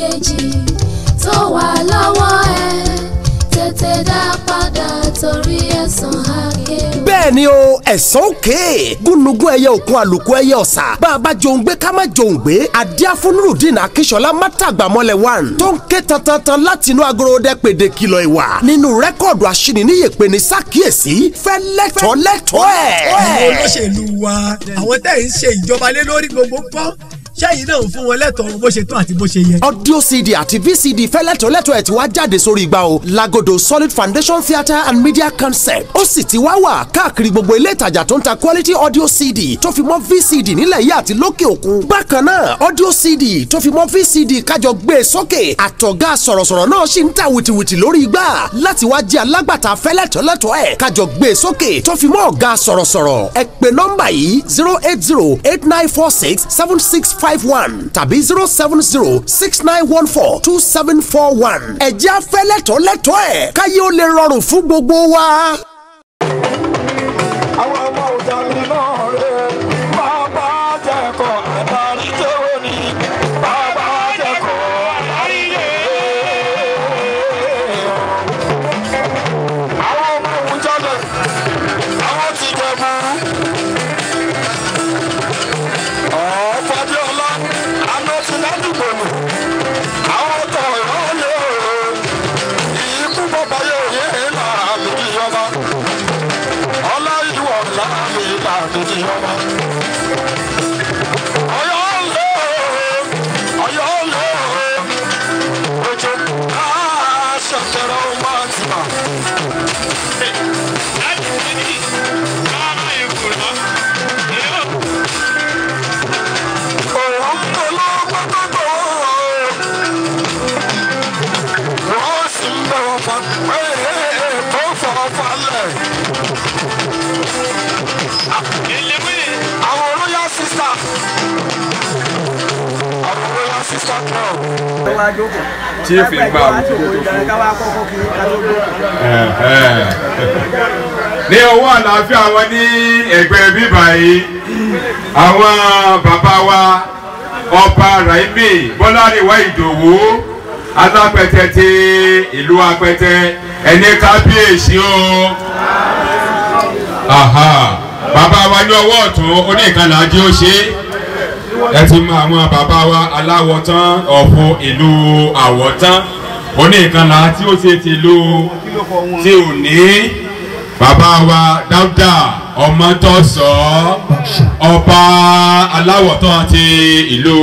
kejì tó wà lọ́wọ́ ẹ tètè dá padà torí ẹ̀san àké. bẹ́ẹ̀ ni o ẹ̀san òkè gúnugún ẹyẹ òkun àlùkò ẹyẹ ọ̀sà bá a bá jòun gbé ká má jòun gbé adíáfúnrúdìn akíṣọlá mátàgbàmọ́lẹ̀ one tó ń ké tantan láti inú agorodẹ pèdè kìlọ̀ ìwà nínú rẹ́kọ̀dù aṣíníníyè pé ní sàkíyèsí fẹ́ lẹ́tọ̀ọ́ ẹ̀. àwọn olóṣèlú wa àwọn tẹ́ ń ṣe ìjọba lé lórí gbogbo pọ́n ṣẹ́yìn náà fún wọn lẹ́tọ̀ọ́ bó ṣe tó àti bó ṣe yẹ. audio cd àti vcd fẹ́ lẹ́tọ̀ọ́ ẹ̀ tí wàá jáde sórí igbá o Lagodo Solid Foundation Theatre and Media Concept ó sì ti wá wà káàkiri gbogbo ilé ìtajà tó ń ta quality audio cd tó fi mọ́ vcd nílẹ̀ yìí àti lókè òkun. bákan náà audio cd tó fi mọ́ vcd kájọ gbé e sókè àtọ̀gá sọ̀rọ̀sọ̀rọ̀ náà sì ń ta wìtìwìtì lórí igbá láti wá jẹ́ alágbàtà fẹ́ lẹ́tọ̀ọ́ ẹ̀ kájọ gbé e sókè tó fi mọ́ ọ̀gá sọ̀rọ̀sọ̀rọ̀ ẹ pè nọ́mbà yìí 08089467651 tàbí 07069142741. ẹ̀jẹ̀ afẹ́ lẹ́tọ̀ọ́ ẹ̀ káyé ó lè rọrùn fún gbogbo wa. àwọn ọmọ ọ̀dà mi náà rẹ̀ bàbá jẹ̀kọ̀ àdárí jẹ́wọ́ ni bàbá jẹ̀kọ̀ àdárí yé. àwọn ọmọ òun jọlẹ̀ àwọn ti jẹ̀ mú. Fadiola anọ́sí ládùúgbò nù àwọn ọ̀tọ̀ ìrọ̀lẹ́ ìyíkú bàbá yóò yé láàmì ìjọba ọlá ìwọ̀ láàmì ìlànà ìjọba. ọ̀yọ́ lé ojú aṣọ̀tẹ̀rẹ̀ ọmọ àti mà. Chief ìgbà ní ọwọ́ àlàáfíà wọn ní ẹgbẹ́ bíbá yìí àwọn bàbá wa ọba Raimi Bọ́láríwá Ìdòwú alápẹ̀tẹ̀ ti ìlú Apẹtẹ ẹni kábíyèsí o. bàbá wa ní ọwọ́ ọ̀tún oníkanlá jí ó ṣe ẹ ti mọ àwọn bàbá wa aláwọ̀tán ọ̀fọ̀ ìlú àwọ̀tán oníkanlá tí ó ṣe ti lu tí ò ní bàbá wa Dáúdà Ọmọtọ́sọ ọba aláwọ̀tán ti ìlú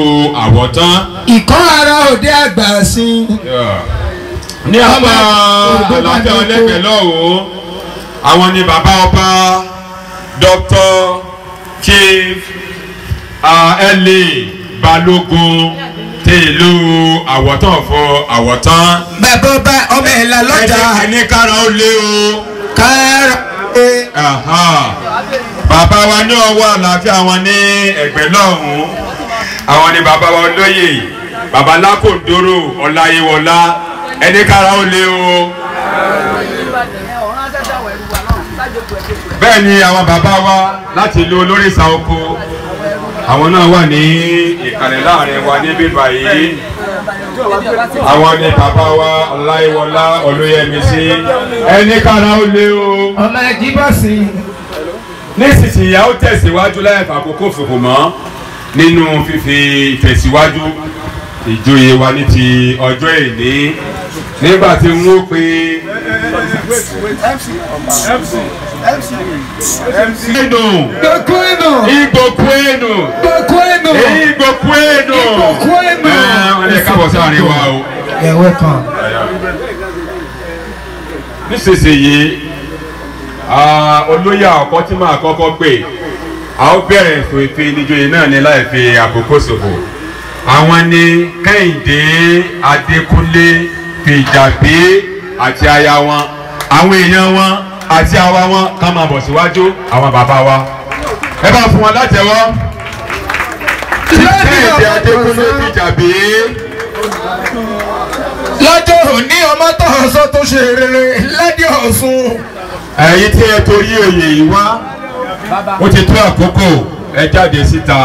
àwọ̀tán. ìkọ́ ara òde àgbà sí. ní ọba alájà ọlẹ́gbẹ̀ẹ́ lọ́wọ́ àwọn ni bàbá ọba Dr. Chief L.A. Balógun ti ìlú àwọ̀tán fún àwọ̀tán. bàbá ọba ọmọ ìlà lọ́jà. ẹni kára ó lé o. kára ó. bàbá wa ní ọwọ́ àlàáfíà wọn ní ẹ̀gbẹ́ lọ́hùn-ún àwọn ni bàbá wa olóyè bàbá Lákòndóró Ọláyíwọlá ẹni kára ó lé o. bẹ́ẹ̀ ni àwọn bàbá wa láti ìlú Olórìṣà Oko àwọn náà wà ní ìkàlẹ̀ láàrin wa ní bíbá yìí àwọn ni bàbá wa Ọláyíwọlá Olóyèmísí ẹni kára ó lé o. ọmọ ẹjí bá sí. nísinsìnyí a ó tẹ̀síwájú láì fàkókò fòfò mọ́ nínú fífi ìfẹ̀síwájú ìjòyè wa ní ti ọjọ́ ìní nígbà tí n ó pe Igbo Kwenu wọ́n lè kábọ̀ sáàrin wa o. nísinsìnyí olóyè àkọ́kọ́ tí máa kọ́kọ́ pè a ó bẹ̀rẹ̀ ètò ìfinijoyè náà ní láì fi àkókò ṣòfò. àwọn ni Kẹ́hìndé Adékúnlé Fìjàbí àti aya wọn àwọn èèyàn wọn àti àwa wọn ká máa bọ̀ síwájú àwọn bàbá wa ẹ bá fún wọn látẹ̀wọ́. Kẹ́hìndé Adékúnlé Fìjàbí. lọ́jọ́ òní ọmọ tó ọ̀sán tó ṣe rere ládé Ọ̀ṣun. ẹ̀yin tí ẹ torí oyè yìí wá ó ti tó àkókò ẹ jáde síta.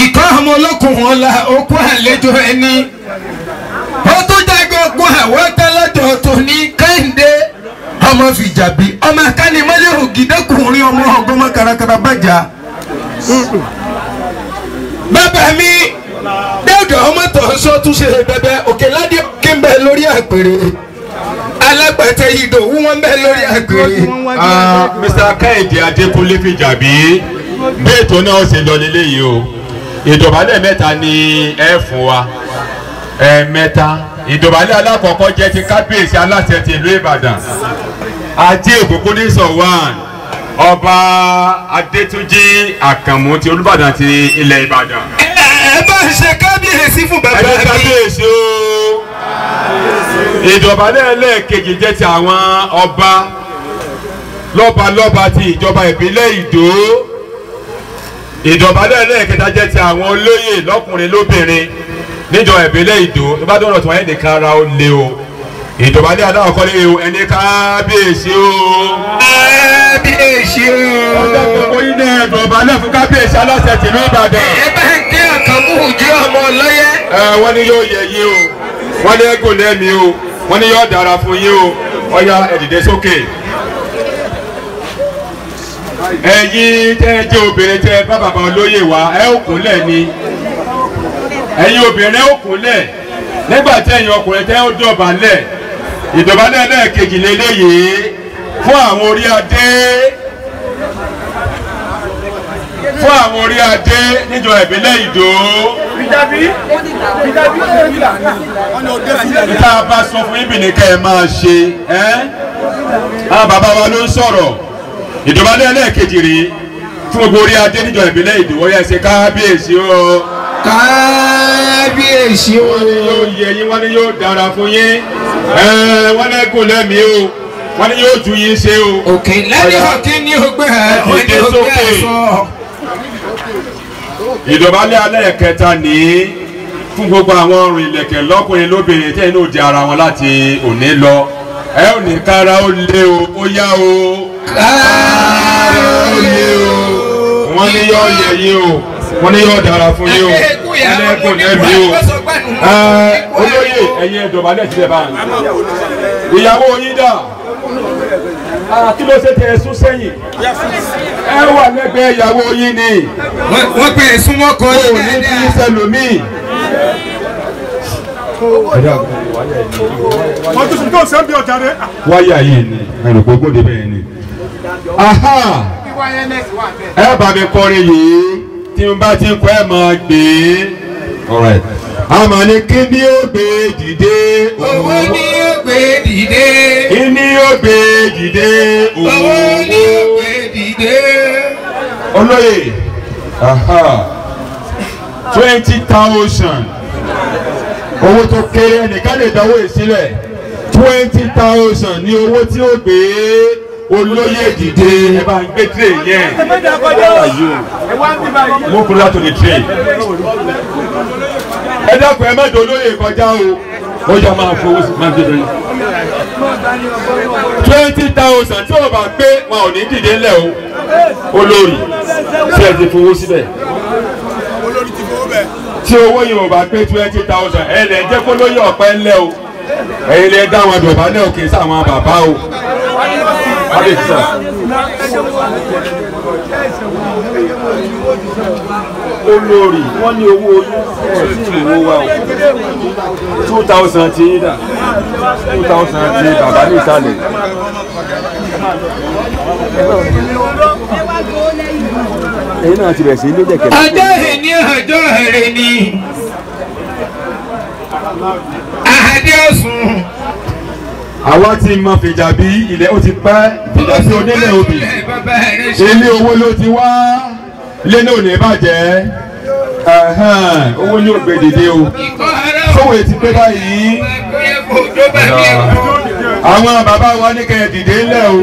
ìkọ́ ọmọ olókùn wọn la okú àlejò ẹni. àwọn tẹ́lẹ̀tọ̀ tó ní Kẹ́hìndé ọmọ Fìjàbí ọmọ akánimọ́lẹ̀ ògìdẹ́kùnrin ọmọ ọgọ́mọ karakara bàjá. bàbá mi dẹ́gbẹ̀ ọmọ tọ̀sọ́ tún ṣe bẹ̀bẹ̀ òkè ládé òkè ń bẹ lórí àpèrè alápẹ̀tẹ̀ Ìdòwú wọn bẹ lórí àpèrè. Mr. Kẹ́hìndé Adékúnlé Fìjàbí bẹ́ẹ̀ tó náà ṣe lọ lélẹ́yìí o ìdọ̀bálẹ̀ mẹ́ta ni ẹ fún wa mẹ́ta ìdọ̀bálẹ̀ alákọ̀ọ́kọ́ jẹ́ ti kábíyèsí aláṣẹ ti ìlú Ìbàdàn Ajé Ògúngúnnísọ̀ 1 ọba Adétúnjí Àkànmú ti Olúbàdàn ti ilẹ̀ Ìbàdàn. ẹ bá ń ṣe kábíyèsí fún bàbá mi. ẹ kábíyèsí o ìdọ̀bálẹ̀ ẹlẹ́ẹ̀kejì jẹ́ ti àwọn ọba lọ́balọ́ba ti ìjọba ìbílẹ̀ Ìdó. Ìdọ̀bálẹ̀ ẹlẹ́ẹ̀kẹta jẹ́ ti àwọn olóyè lọ́kùnrin lóbìnrin níjọ ìbílẹ̀ Ìdó tó bá dọ̀rọ̀ tí wọ́n yẹn nìkan ara ó lé o ìdọ̀bálẹ̀ aláwọ̀kọ́ lé o ẹni kábíyèsí o. kábíyèsí o. ọjọ́ gbogbo yín ní ìdọ̀bálẹ̀ fún kábíyèsí aláṣẹ tìlú Ìbàdàn. ẹ bá ń gbé Àkànmú ojú ọmọ ọlọ́yẹ. wọ́n ní yóò yẹ yín o wọ́n ní ẹgùn lẹ́mìí o wọ́n ní yóò dára fún yín o ọya ẹ dìde sókè. ẹ̀yin tẹ́ ẹ jẹ́ obìnrin tẹ́ bá bàbá olóyè wa ẹ ó kúnlẹ̀ ni ẹ̀yin obìnrin ó kúnlẹ̀ nígbà tí ẹ̀yin ọkùnrin tẹ́ ó dọ̀bálẹ̀ ìdọ̀bálẹ̀ lẹ́ẹ̀kejì lélẹ́yìí fún àwọn orí adé níjọ ìbílẹ̀ Ìdó. níta bá sọ fún yín bìnrin kẹ́ ẹ máa ṣe àwọn bàbá wa ló ń sọ̀rọ̀. Ìdọ̀bálẹ̀ ẹlẹ́ẹ̀kejì rí fún gbogbo orí adé níjọ ìbílẹ̀ Ìdó wọ́n yẹ ṣe kábíyèsí o. kábíyèsí o. wọ́n ní yóò yẹ yín wọ́n ní yóò dára fún yín wọ́n ní kò lẹ́mìí o wọ́n ní yóò ju yín ṣe o. òkè lẹ́yìn ọ̀kí ní ògbé àwọn ní ògbé ẹ̀fọ́. Ìdọ̀bálẹ̀ ẹlẹ́ẹ̀kẹta ní fún gbogbo àwọn ọrùn ìlẹ̀kẹ̀ lọ́kùnrin lóbìnrin tẹ́ inú di ara wọn láti òní lọ ẹ ò ní kára ó lé o ó yá o. wọ́n ní yóò yẹ yín o wọ́n ní yóò dára fún yín o ẹlẹ́gùn lẹ́mí o olóyè ẹ̀yin ìdọ̀bálẹ̀ sílẹ̀ báyìí ìyàwó yín dà kí ló ṣe tẹ ẹ̀sùn sẹ́yìn ẹ wà lẹ́gbẹ̀ẹ́ ìyàwó yín ni wọ́n pe ẹ̀sùn wọn kọ́ ò ní kí sẹ́lòmíì. wọ́n tún fi tó sẹ́ńbì ọ̀jà rẹ̀. wáyà yìí ni ẹ̀rù gbogbo débẹ̀ ni. ẹ bá mi kọrin yìí tí n bá ti kọ ẹ máa gbé. àmọ́ ni kí ni ó gbé dìde. owó ni ó gbé dìde. kí ni ó gbé dìde. owó ni ó gbé dìde. olóyè 20,000 owó tó kéré ẹnìkan lè dáwọ́ ìsílẹ̀ 20,000 ní owó tí ó gbé olóyè dìde. ẹ bá ń gbé tray yẹn mo kúrò látò ní tray ẹ dákun ẹ mẹ́jọ olóyè kọjá o ó yà máa fowó sí máa ń gbé 20,000 tí o bá gbé wọn ò ní dìde ńlẹ̀ o olórí tí ẹ ti fowó síbẹ̀ tí owó yìí ò bá gbé 20,000 ẹ lè jẹ́ kó lóyè ọ̀pẹ ńlẹ̀ o ẹ̀yin lè dá wọn dọ̀bálẹ̀ òkè sáwọn bàbá o. olórí wọ́n ní owó sí ìwò wa o 2,000 ti yín dà 2,000 ti bàbá ní ìsàlẹ̀. ẹ̀yin náà ti bẹ̀ sí ilé jẹ̀kẹ̀. ọjọ́ ìní ọjọ́ èrè ni àhàdé ọ̀sùn. àwa ti mọ Fìjàbí ilẹ̀ ó ti pẹ́ Fìjàbí onílẹ̀ obì ilé owó ló ti wá ilé náà ò ní bàjẹ́ owó ní ògbé dìde o sówó ti pé báyìí àwọn bàbá wa ní kẹ́ dìde ńlẹ̀ o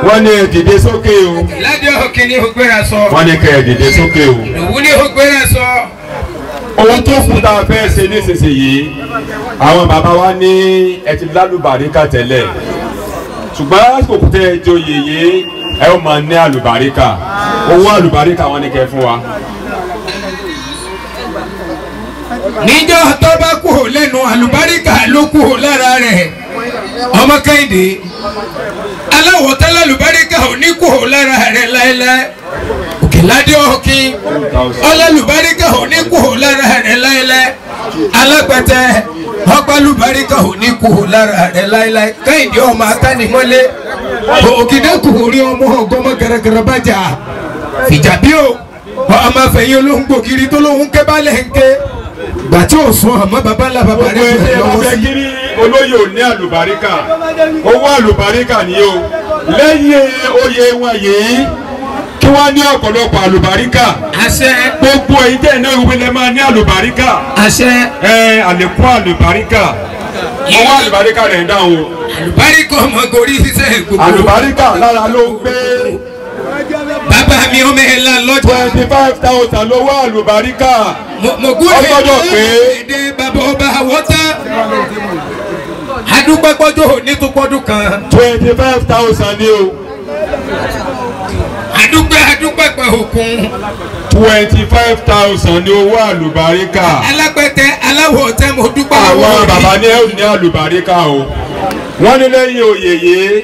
wọ́n ní dìde sókè o wọ́n ní kẹ́ dìde sókè o ohun tó kù tá a fẹ́ ṣe nísinsìnyí àwọn bàbá wa ní ẹ ti lálùbáríkà tẹ́lẹ̀ ṣùgbọ́n kò tẹ́ ẹ joyè yìí ẹ ó máa ní àlùbáríkà owó àlùbáríkà wọn ní kẹ́ fún wa. níjọ́ tó bá kú lẹ́nu àlùbáríkà ló kú lára rẹ̀ ọmọ Kẹ́hìndé aláwọ̀ tẹ́lẹ̀ àlùbáríkà ò ní kú lára rẹ̀ láéláé Òkèládé Ọ̀kín ọlọ́lùbáríkà ò ní kú lára rẹ̀ láéláé alápẹ̀tẹ̀ ọgbàlùbáríkà ò ní kú lára rẹ̀ láéláé Kẹ́hìndé ọmọ atánimọ́lé ògìdá kù orí ọmọ ọgọ́mọ gẹrẹgẹrẹ bájà fìjàbí o ọmọ fẹ̀yìn olóńgbò kiri tó lóhun ké balẹ̀ ń ké gbà tí ò sún àmọ́ baba ńlá baba rẹ̀ lọ́wọ́ sí. kiri olóyè ò ní àlùbáríkà owó àlùbáríkà ni o lẹ́yìn oyè wọn yìí kí wọ́n ní ọ̀pọ̀lọpọ̀ àlùbáríkà. àṣẹ. gbogbo èyí tẹ̀ náà wípé lè máa ní àlùbáríkà. àṣẹ. àlékún àlùbáríkà owó àlùbáríkà rẹ̀ ń dáhùn o. àlùbáríkà ọmọ gorí ṣiṣẹ́ gbogbo. àlùbáríkà lára ló ń gbé. bàbá mi ọmọ ẹ̀ la lọ́jà. 25,000 lówó àlùbáríkà. mo gún ẹ̀ ọgbọ́dọ̀ pé. èdè bàbá ọba àwọ̀tá. adúpẹ́ pọ́jọ́ nítúpọ́dún kan. 25,000 ni o. adúpẹ́ pẹ̀ òkun. 25,000 ni owó àlùbáríkà. alápẹ̀tẹ̀ aláwọ̀ tẹ́ mo dúpẹ́. àwọn bàbá ní ẹ̀ ní àlùbáríkà o. wọ́n ní lẹ́yìn oyè yìí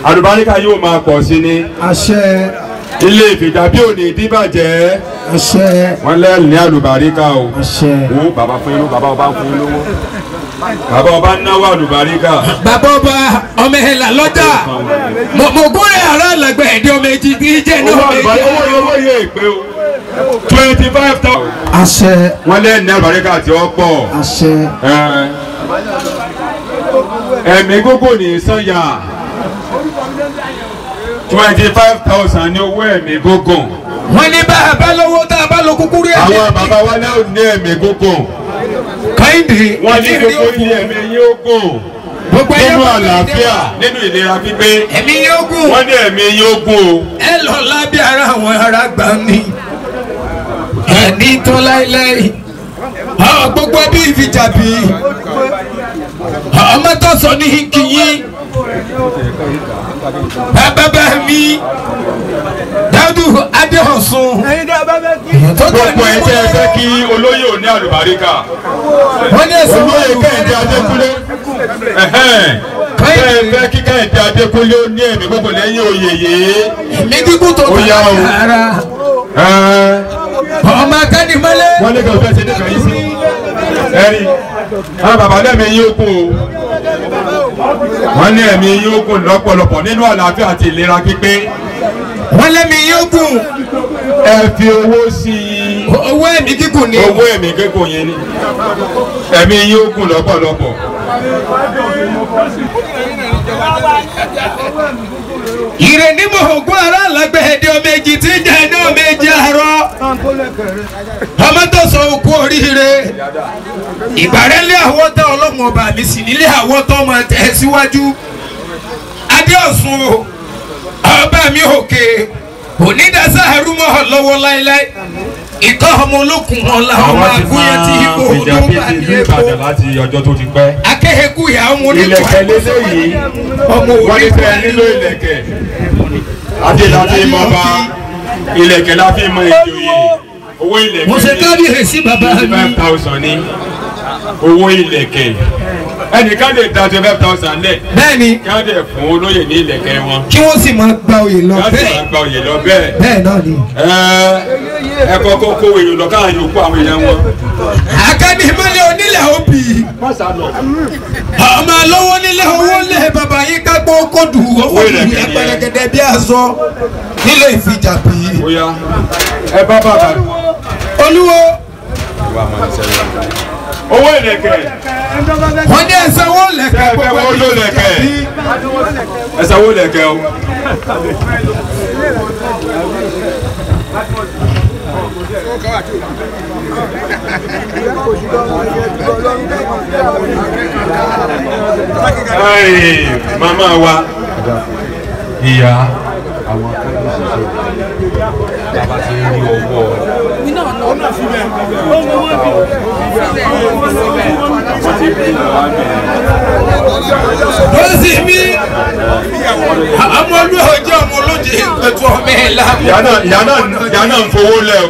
àlùbáríkà yóò máa pọ̀ sí ni. àṣẹ. ilé Ìfìjàbí ò ní díbàjẹ́. àṣẹ. wọ́n lẹ́yìn ní àlùbáríkà o. àṣẹ. wo bàbá fún yín bàbá ọba fún yín lówó. bàbá ọba náwó àlùbáríkà. bàbá ọba ọmọ ẹ̀ là lọ́jà. mo gún ẹ̀ ará lẹ́gbẹ̀ ẹ̀dẹ́ ọmọ èjì tí jẹ́ náà méjì. owó yẹ ìpè o. 25,000. àṣẹ. wọ́n lẹ́yìn ní àlùbáríkà tí ó pọ̀. àṣẹ. ẹ̀mí gógó ní sànyà. 25,000 ní owó ẹ̀mí gógó. wọ́n ní bá a bá lọ́wọ́ tá a bá lọ kúkúrú ẹ̀. àwọn bàbá wa náà ní ẹ̀mí gógó. Kẹ́hìndé. wọ́n ní gbogbo ní ẹ̀mí yóò gùn. gbogbo ẹ̀yẹ́ nínú bá àlàáfíà nínú ìlera pípé. ẹ̀mí yóò gùn. wọ́n ní ẹ̀mí yóò gùn o. ẹ lọ lábẹ́ ara àwọn ará gbà mí. ẹni tó láéláé. gbogbo ẹbí Ìfìjàbí. ọmọ tó sọ ní kìnyín. bàbá mi Dáúdù Adéhọ̀sùn. gbogbo ẹ̀ tẹ́ ẹ fẹ́ kí olóyè ò ní àlùbáríkà. wọ́n ní ẹ̀sùn olóyè Kẹ́hìndé Adékúnlé. tẹ́ ẹ fẹ́ kí Kẹ́hìndé Adékúnlé ó ní ẹ̀mí gbogbo lẹ́yìn oyè yìí. ẹ̀mí gígùn tó Ó yá o. ara. ọmọ akánimọ́lé. wọ́n ní kí o fẹ́ ṣe nípa yìí sí. ẹ̀rí àwọn bàbá lẹ́mí yín ó kún o. wọ́n ní ẹ̀mí yín ó kún lọ́pọ̀lọpọ̀ nínú àlàáfíà àti ìlera pípé. wọ́n lẹ́mí yóò gùn. ẹ fi owó sí i. owó ẹ̀mí gígùn ni. owó ẹ̀mí gígùn yẹn ni. ẹ̀mí yín ó kún lọ́pọ̀lọpọ̀. ìrèní mọ̀ọ́gún ará àlágbẹ̀ ẹ̀dẹ́ ọmọ èjì tí ń jẹ́ ẹ̀dẹ́ ọmọ èjì àárọ̀. ọmọ tó sọ òkú oríire. ìbàrẹ́lẹ̀ àwọn tán ọlọ́run ọba mi sì nílé àwọn tán máa tẹ̀ síwájú. Adéọ̀sùn o ọba mi òkè onídàásá arúmọ̀ lọ́wọ́ láéláé. ìkọ́ ọmọ olókùn wọn la ọmọ àgúnyẹ tí ibo odó bá ní epo. láti ọjọ́ tó ti pẹ́. akéhekú ìyá ọmọ oníkọ́ ilẹ̀kẹ̀ lélẹ́yìí ọmọ wọ́n ní oníkọ́ fẹ́ nílò ilẹ̀kẹ̀. adé la fi mọ bá ilẹ̀kẹ̀ la fi mọ ìjòyè owó ilẹ̀kẹ̀ mo ṣe kábíyèsí bàbá mi. 25,000 ní owó ilẹ̀kẹ̀ ẹnìkan lè da 25,000 lẹ̀. bẹ́ẹ̀ni. kí wọ́n dẹ̀ fún olóyè ní ilẹ̀kẹ̀ wọn. kí wọ́n sì máa gba oyè lọ kí wọ́n sì bẹ́ẹ̀. máa gba oyè lọ bẹ́ẹ̀. bẹ́ẹ̀ náà ni. ẹ kọ́kọ́ kó èèyàn lọ káwọn yòókù àwọn èèyàn wọn. akadi ìmọ̀lẹ̀ onílẹ̀ òbí. ọmọ lọ́wọ́ nílẹ̀ owó lẹ̀ bàbá yín kápó kódù owó ìlú ẹgbẹ̀rẹ̀gẹ̀dẹ̀ bí aṣọ nílẹ̀ Ìfìjàbí. bóyá ẹ bá bàbá. olúwo. owó ìlẹ̀kẹ̀. wọ́n ní ẹ̀sánwó lẹ̀kẹ̀ gbogbo owó ló lẹ̀kẹ̀. ẹ̀sánwó lẹ̀kẹ̀ o. màmá wa ìyá àwọn bàbá ti rí owó lọ́sí mi ọmọ olú ọjọ́ ọmọ olóje ìpẹ̀tù ọmọ ẹ̀ la. ìyá náà ń fowó lẹ̀ o.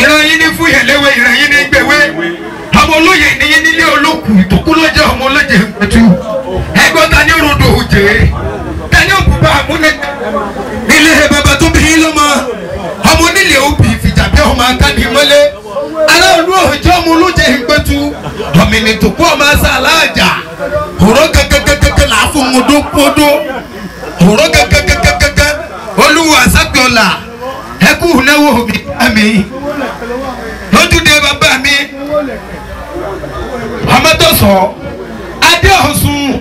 ìran yín ní fún yẹlẹwẹ ìran yín ní gbẹwẹ ọmọ olóyè ní yín nílé olókù ìtòkú lọjọ ọmọ olóyè pẹtù ẹgbọn ta ní rodo òjè ta ní òkúba àmúnẹ nílé bàbá tó bí yín lọmọ ọmọ onílé òbí fìjàbí ọmọ akáni mọlẹ aláàlú òjò ọmọ olóyè pẹtù ọmọnì tòkú ọmọ asá aláàjà òró gẹgẹgẹgẹgẹ là á fún mọdókódó òró gẹgẹgẹgẹgẹ olúwa sápẹ́ọ̀là ẹkú náwó mi àmì lójúde bàbá mi ọmọ tó sọ adé ọ̀sùn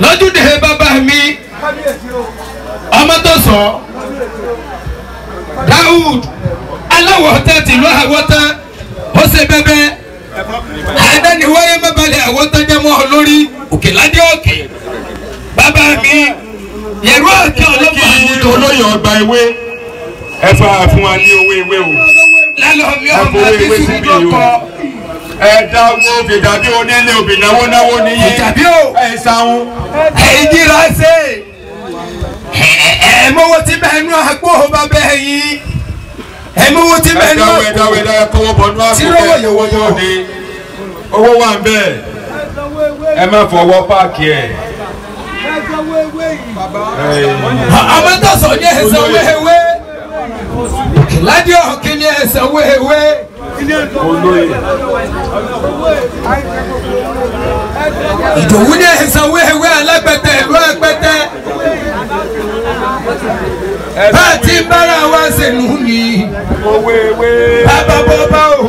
lójúde bàbá mi ọmọ tó sọ Dáúd aláwọ̀ tẹ́ tìlú àwọ̀tán ó ṣe bẹ́bẹ́ àdániwáyé mẹ́balẹ̀ àwọ̀tán jẹ́ mọ́ ọ lórí òkè ládé òkè bàbá mi yẹ̀rọ àti ọlọ́pàá àwùjọ olóyè ọgbà ewé ẹ fà fún wa ní owó ewé o lálọ́ mi ọmọ àti síbi ọkọ ẹ dáwọ́ fìdàbí onílé òbí náwó náwó níyì ìjàbí o ẹ sáwọn ẹ jíra ṣe ẹ mọ́wọ́ tí bẹ́ẹ̀ nú àpò bàbá yín ẹ mọ́wọ́ tí bẹ́ẹ̀ nú àpò ẹ dáwọ́ kọ́wọ́ bọ̀ nú àpò bẹ́ẹ̀ owó yóò ní owó wà ń bẹ́ẹ̀ ẹ má fọwọ́ páàkì ẹ̀. àwọn tó sọ ní ẹsẹ̀ wéwé ládìí ọ̀kí ní ẹsẹ̀ wéwé. ìdòwú ní ẹsẹ̀ wéwé alágbẹ̀tẹ̀ ìlú ẹgbẹ̀tẹ̀ bá a ti bára wa sínú ni bàbá bọ́bá o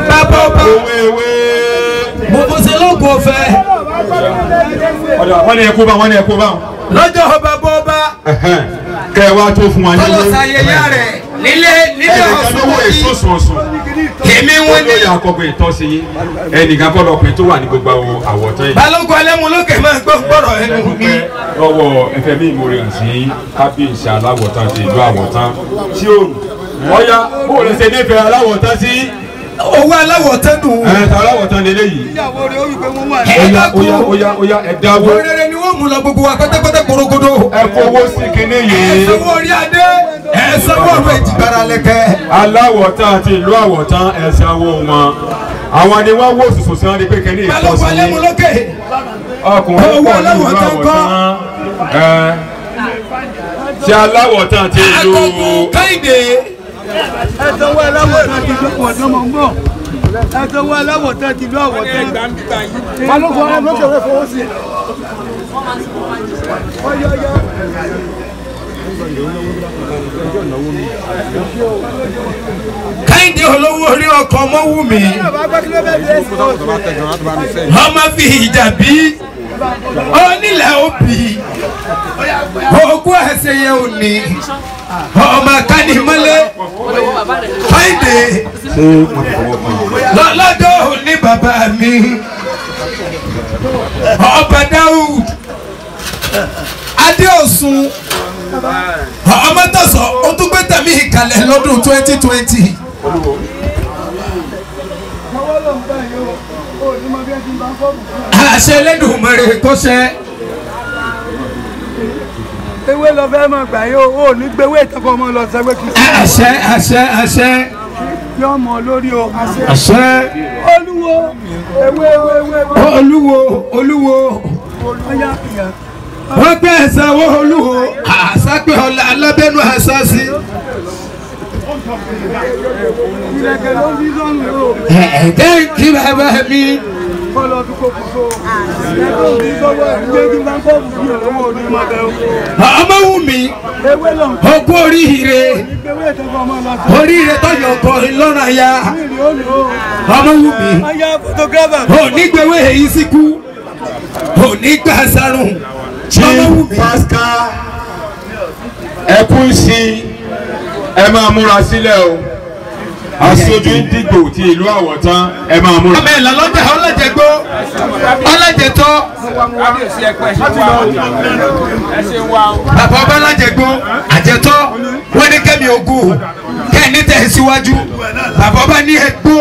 bàbá bọ́bá mo ṣe lóògùn ọ̀fẹ́. wọ́n ní ẹ̀kú bá lọ́jọ́ ọba bọ́ba. kẹ́ ẹ wá tó fún wa nílé. kọ́lọ́sà ayẹyẹ rẹ̀ nílé ọ̀sùn yìí. èmi wọn ní. olóyè àkọ́kọ́ ìtọ́sí yín ẹnìkan kọ́ lọ́kùnrin tó wà ní gbogbo àwọ̀tán yìí. balógun alẹ́mu lókè máa gbọ́ gbọ́rọ̀ ẹnu mi. lọ́wọ́ ẹfẹ́ mi ìmúre hàn sí kábíyèsí aláwọ̀tán ti ìlú àwọ̀tán tí ó ọ̀ya bó o lè ṣe nífẹ̀ẹ́ aláwọ̀tán sí. owó aláwọ̀tán dùn. ta aláwọ̀tán lélẹ̀ yìí. oya ẹ dáwó. òrèrè ni wọ́n mú lọ gbogbo wa pẹ́tẹ́pẹ́tẹ́ korogodo. ẹ fowó sí kinní yìí. ẹ sanwó orí adé ẹ sanwó ọ̀rọ̀ ìjìbára lẹ́kẹ́. aláwọ̀tán àti ìlú àwọ̀tán ẹ sanwó wọn àwọn ni wọ́n wò sùsù sí wọn ni pé kinní ìtọ́sí. balógun alẹ́mu lókè. ọkùnrin pọ̀ ní ìlú àwọ̀tán ṣe aláwọ̀tán àti ìlú. akọ̀kọ̀ káyìdé. ẹ̀sánwó aláwọ̀tán ti lọ́pọ̀ ọ̀dọ́mọ̀ gbọ́ ẹ̀sánwó aláwọ̀tán ti lọ́ àwọ̀tán. balógun ọ̀rẹ́ ló kẹ̀wé fowó sí. káyìdé olówó orí ọkọ̀ ọmọ wù mí. ọmọ fi ìjà bí onílẹ̀ òbí ogún ẹsẹ̀ yẹn ò ní ọmọ kanimọ́lé káyìdé lọ́dọ̀ òní bàbá mi ọba Dáúd Adéọ̀sùn ọmọ tọ̀sọ̀ ó tún gbé tẹ̀mí ìkàlẹ̀ lọ́dún 2020. àṣẹ Elédùmarè tó ṣẹ. ewé lọ fẹ́ mọ̀ gbà yóò ó ní gbéwé ìtọ́kọ̀ ọmọ lọ sẹ́wé kìí. àṣẹ. yọ mọ lórí o. àṣẹ. olúwo ewé. olúwo. wọ́n pẹ́ ẹ̀sánwó olúwo àṣàpẹ́ ọ̀la alábẹ́nu àṣàṣì. ìrẹ̀kẹ̀ ló ń bí sọ́nù o. ẹ̀ẹ́dẹ́ kí bàbá mi. kọlọ tó kó kókó ẹgbẹ́ òbí gbọ́wọ́ ẹgbẹ́ bá ń kọ́ òbí ọ̀lọ́wọ́ òní máa bẹ̀ ọ́. ọmọ wù mí ewé lọ. ogún oríire ìgbéwé ìtọ́kọ̀ ọmọ lọ sí. oríire tọ́jú ọkọ̀ ìlọ́ra ya ọmọ wù mí. aya photographer. onígbèwé èyí sí kú onígbà sárùn Chief Pascal Ẹkúnṣin ẹ máa múra sílẹ̀ o aṣojú Ìdìgbò ti ìlú Àwọ̀tán ẹ máa múra. ọmọ ìlà lọ́jà ọlọ́jẹ̀gbó ọlọ́jẹ̀tọ́ bàbá ọba ọlọ́jẹ̀gbó àjẹtọ́ wọ́n ní kẹ́mi ogun kẹ́ẹ̀ ní tẹ̀síwájú bàbá ọba ní ẹgbó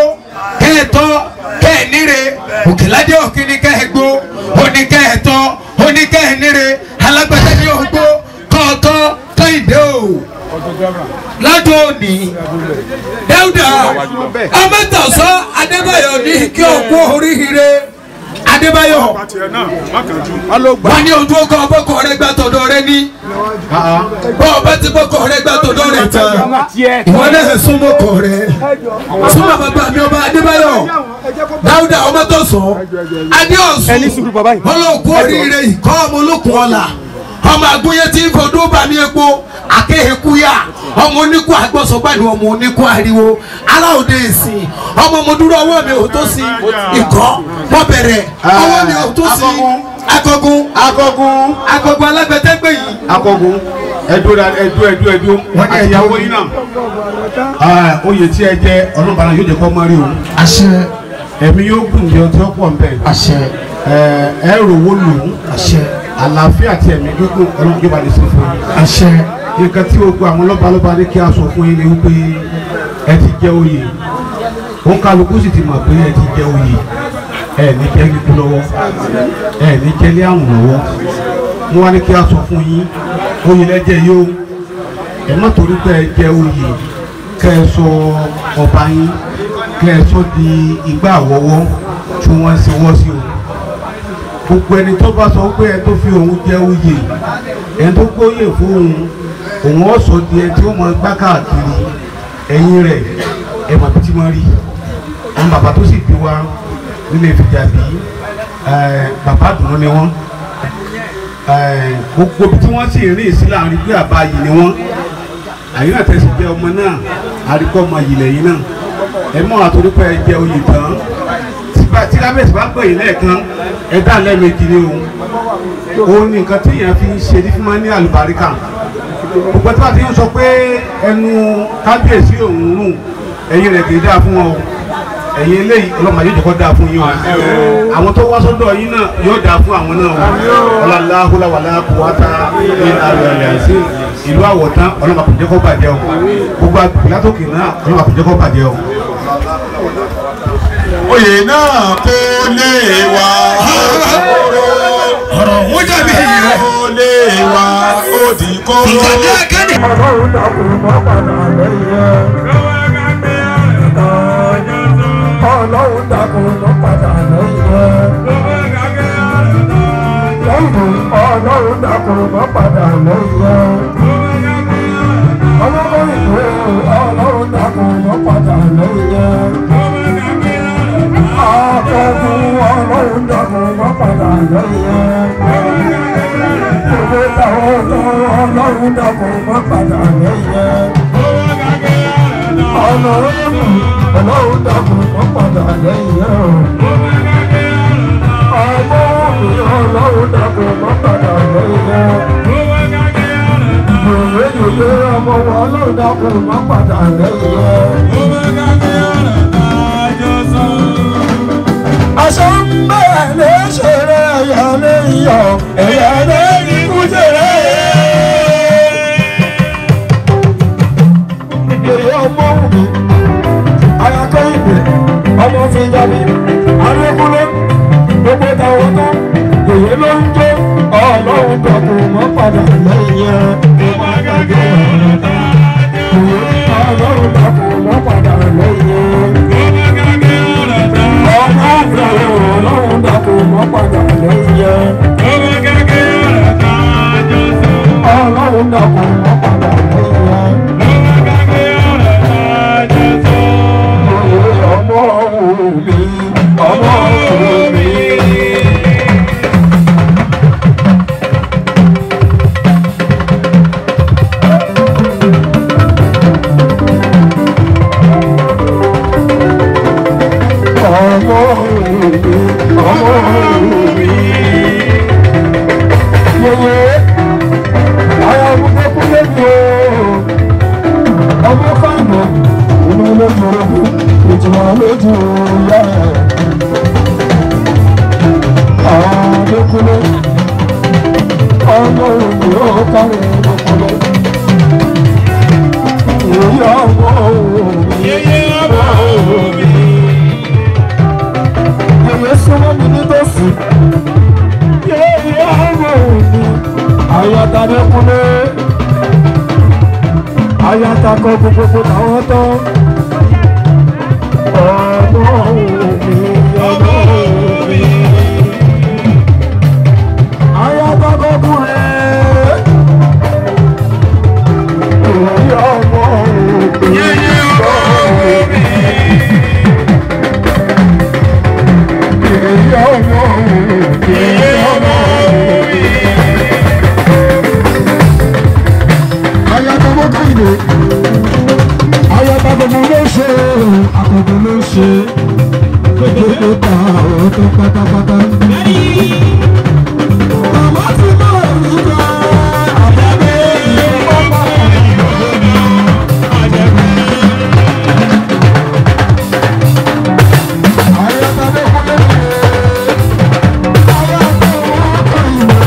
kẹ́ẹ̀tọ́ kẹ́ẹ̀níre Òkèládé òkìní kẹ́ẹ̀gbó oníkẹ́ẹ̀tọ́ oníkẹ́ẹ̀níre alágbàtà ní ògbó kọ́ọ̀tọ́ Kẹ́hìndé o ládùn òní Dáúdà ọmọtọ̀sọ́ Adébáyọ̀ ní kí òkú oríire Adébáyọ̀ wọ́n ní ojú ọkọ̀ ọbọ̀kọ̀ rẹ̀ gbà tọ̀dọ̀ rẹ̀ ní bọ́ọ̀ ti bọ́kọ̀ rẹ̀ gbà tọ̀dọ̀ rẹ̀ tán ìwọ náà súnmọ́kọ̀ rẹ̀ súnmọ́ bàbá mi ọba Adébáyọ̀ Dáúdà ọmọtọ̀sọ́ Adéọ̀sùn ọlọ́ọ̀kú oríire ìkọ́ ọmọ olókùn ọ̀la ọmọ àgúnyẹ tí ń fọdún bá mi epo akéhekuya ọmọ oníkú àgbọ̀sọ̀gbàdì ọmọ oníkú ariwo aláòde ìsìn ọmọ mo dúró ọwọ́ mi ò tó sí ikọ́ mo bẹ̀rẹ̀ ọwọ́ mi ò tó sí akọgun alágbẹ̀tẹ̀ gbé yìí. akọgun ẹdú àtìyàwó yín náà oyè tí ẹ jẹ ọlọ́bàárà yóò jẹ kọ́ mọ́rí o. àṣẹ. ẹ̀mí yóò gùn jẹun tí wọ́n pọ̀ ń bẹ̀. àṣẹ. ẹ rò wó lò ó. àṣẹ. àlàáfíà àti ẹ̀mí gbígbó ọlọ́run yóò bá lè ṣe fún yín. àṣẹ. nǹkan tí o gbọ́ àwọn lọ́balọ́ba ní kí a sọ fún yín ni wípé ẹ ti jẹ oyè ó kálukú sì ti mọ̀ pé ẹ ti jẹ oyè ẹ ní jẹ́ kíkú lọ́wọ́ ẹ ní jẹ́ lé àrùn lọ́wọ́ mo wá ní kí a sọ fún yín oyè lẹ́jẹ̀ yóò ẹ má torí pé ẹ jẹ oyè kẹ́ ẹ sọ ọba yín kẹ́ ẹ sọ di igbá àwọ̀wọ́ tí wọ́n ṣe wọ́ sí o gbogbo ẹni tó bá sọ pé ẹ tó fi òun jẹ oyè ẹ tó gbóyè fún òun ó sọ di ẹ tí ó mọ gbá káàkiri ẹ̀yìn rẹ̀ ẹ mọ̀ bí tí wọ́n rí àwọn bàbá tó sì bí wa nílé Ìfìjàbí bàbá dùnú ni wọ́n gbogbo bí tí wọ́n sì rìn sí láàrin pé àbá yìí ni wọ́n àyìn náà tẹ̀sí jẹ́ ọmọ náà àríkọ́ ọmọ yìí lẹ́yìn náà ẹ mọ̀ àtòrípẹ́ ẹ jẹ oyè tán tí kábíyèsí bá pè yín lẹ́ẹ̀kan ẹ dá lẹ́ẹ̀mejì ni òun ní nǹkan tí èèyàn fi ń ṣe ní fún máa ní àlùbáríkà gbogbo tí wọ́n ti ń sọ pé ẹnu kábíyèsí òun rùn ẹ̀yin rẹ̀ kì í dáa fún wọn o ẹ̀yin eléyìí ọlọ́mọ yóò jẹ́kọ́ dáa fún yín o àwọn tó wá sọ́dọ̀ yín náà yóò dáa fún àwọn náà o ọlọ́láhùlà wàlá kùwátà ní àlùyà sí ìlú Àwọ̀tán ọlọ́mọ kò jẹ́kọ́ bàjẹ́ o gbogbo àgbègbè látòkè náà ọlọ́mọ kò jẹ́kọ́ bàjẹ́ o. oyè náà kó lè wá ọ̀rọ̀ wọ́n dàbí ìyẹn. kó lè wá òdì kó. ìjọba kẹ́ni. ọlọ́run dàkú mọ́ padà lẹ́yìn ọlọ́run dàkú mọ́ padà lẹ́yìn ọlọ́run dàkú mọ́ padà lẹ́yìn ọlọ́run ìwé ọlọ́run dàkú mọ́ padà lẹ́yìn akẹ́kọ̀ọ́ ọlọ́run dàkú mọ́ padà lẹ́yìn ìwé táwọn ọlọ́run dàkú mọ́ padà lẹ́yìn ọlọ́run dàkú mọ́ padà lẹ́yìn ọlọ́run dàkú mọ́ padà lẹ́yìn ìwé ọmọ ọlọ́run dàkú mọ́ padà lẹ́yìn. aṣọ ń bẹ̀rẹ̀ lé ṣeré ẹ̀yà lé yọ̀ ẹ̀yà lé ikú ṣeré. Ìgbèrè ọmọ òbí ayakọ̀ ìgbè ọmọ Ìfìjàbí Adékúnlé gbogbo táwọn tán èyí ló ń jó ọlọ́run dàkú mọ́ padà lẹ́yìn ọlọ́run dàkú mọ́ padà lẹ́yìn. Ọlọ́run dàkú mọ́ padà lẹ́yìn. Ọlọ́run dàkú mọ́ padà lẹ́yìn. Ọmọ mi, ọmọ mi. Adékúnlé ayatakọ gbogbo táwọn tán ọmọ mi ayatakọ kúrẹ́ èyí ọmọ mi èyí ọmọ ayatollah Kẹ́hìndé ayatollah ló ṣe àkọ́kọ́ ló ṣe gbogbo ta ọ̀tọ̀ pátápátá. Màmá ti mọ̀ nígbà àjẹbẹ́ ìfọ́pá àjẹbẹ́. Ayatollah Kẹ́hìndé ayatollah Kẹ́hìndé.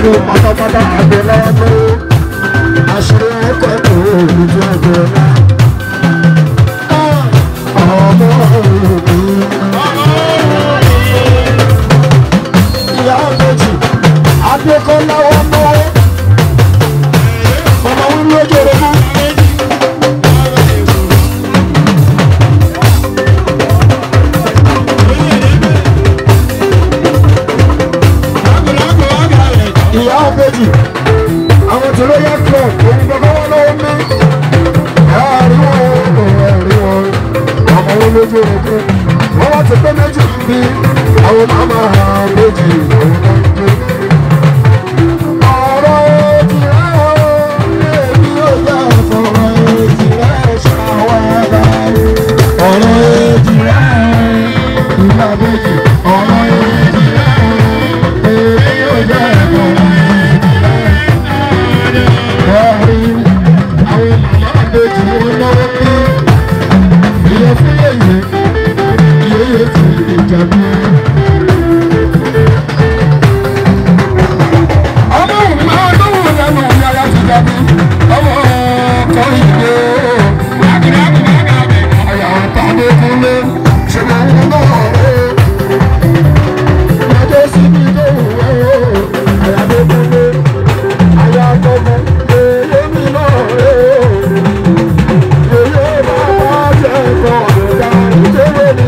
gbogbo pátápátá àgbẹ̀ lọ́wọ́ pé àṣírí ẹ̀kọ́ ẹ̀kọ́ olùjọ́ ẹ̀kọ́ náà. Ọmọ òbí. Ìyá méjì Adékọ́lá wọn náwó. Màmá wọn lójú rẹ̀ mú. Ìyá méjì àwọn tí ló yẹ kúrò òun gbọ́dọ̀ wọn lọ́wọ́ mí. Ẹ̀rí wọn ọmọ wọn lójú rẹ̀ kú. Wọ́n wá ti pé méjì bí àwọn màmá méjì òun náà ń gbé. Ọ̀rọ̀ èjì rẹ̀ o, èmi ò yẹ ọ̀rọ̀ èjì rẹ̀ ṣàwárà. Ọ̀rọ̀ èjì rẹ̀ ìyá méjì, ọ̀rọ̀ èjì rẹ̀ èmi ò yẹ ọ̀rọ̀ èjì rẹ̀. Ẹ̀rí àwọn màmá méjì wọn lọ́wọ́ bí ìyẹn fún yẹ̀yẹ́. Ọmọ òun máa ń lọ́wọ́ lẹ́nu ọ̀nà ara ti dàbí ọmọ ọkọ̀ ìgbé àyà tàbí kúlé ṣùgbọ́n òun náà rẹ̀ lọ́jọ́ síbi tó wù ẹ́ àyà tó kúlé àyà tọ́mọ lèmi náà rẹ̀ èyí bàbá jẹ́ ẹ̀kọ́ ọ̀dọ̀dà ìdílé ni.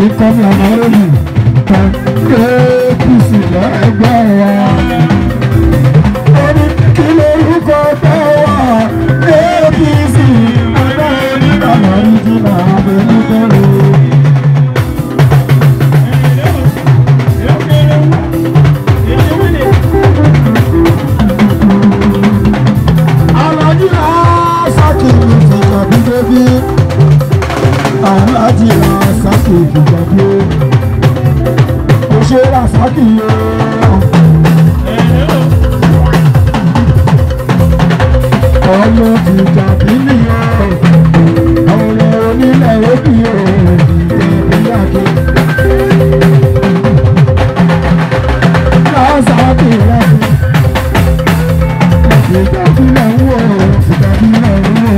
Ìkọ́ni ọ̀nà rẹ̀ ni APC lẹ́gbẹ́ wa. Ó ní kí lórúkọ tẹ́ wá APC. sákì yó. Ọmọ ìjà bí nìyẹn, ọ̀rọ̀ onílẹ̀ òbí o, ìjà bí yàgé. Sákì rẹ̀ ìjà bí lẹ̀ ń wò, ìjà bí lẹ̀ ń wò.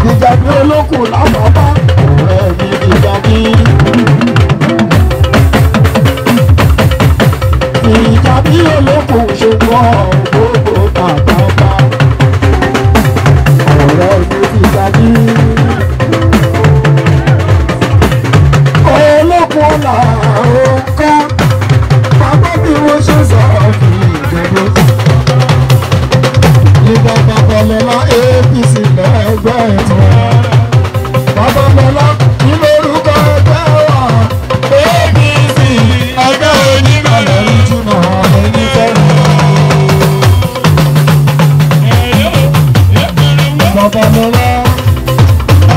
Ìjàgbé olókùn lábàbá ọ̀rẹ́ mi ìjàgbé. Ìjàgbé olókùn ṣùgbọ́n gbogbo bàbá ọ̀rẹ́ mi ìjàgbé. Olókùn là ń ká bàbá bí wọ́n ṣe sọ̀rọ̀ kì í jẹ́bú. Ìgbà Babalọ́lá APC lẹ́gbẹ́ ẹ̀tọ́. Babalọ́lá kí lórúkọ ẹgbẹ́ wa? APC ẹgbẹ́ onígbàlẹ̀ ìjùmọ̀ ẹni fẹ́ràn. Babalọ́lá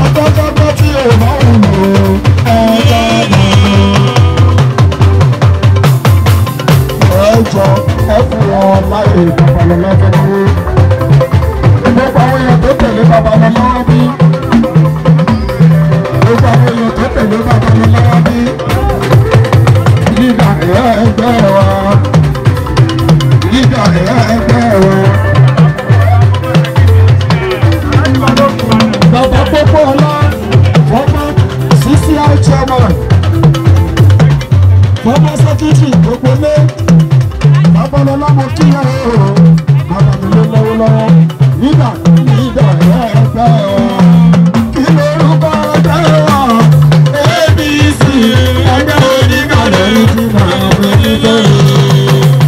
akọ́kọ́kọ́ tí ò bá wù ú ẹ̀ka dànù. Ẹ̀jọ̀ ẹ fún wọn láyé Babalọ́lá fẹ́ràn. Gbogbo àwọn èèyàn tó tẹ̀lé Babalọ́lá bí. Gbogbo àwọn èèyàn tó tẹ̀lé Babalọ́lá bí. Nígbà ẹgbẹ́ wa. Nígbà ẹgbẹ́ wa. Bàbá Pópóọlá, former CCI chairman, former secretary gbogbo lé. Babalọ́lá mo kí ẹ o. Babalọ́lá lọ́wọ́lọ́wọ́. Nígbà ẹgbẹ́ wa. Kí lórúkọ ẹgbẹ́ wa? APC ẹgbẹ́ onígbàlẹ̀ ìjìnà ẹgbẹ́.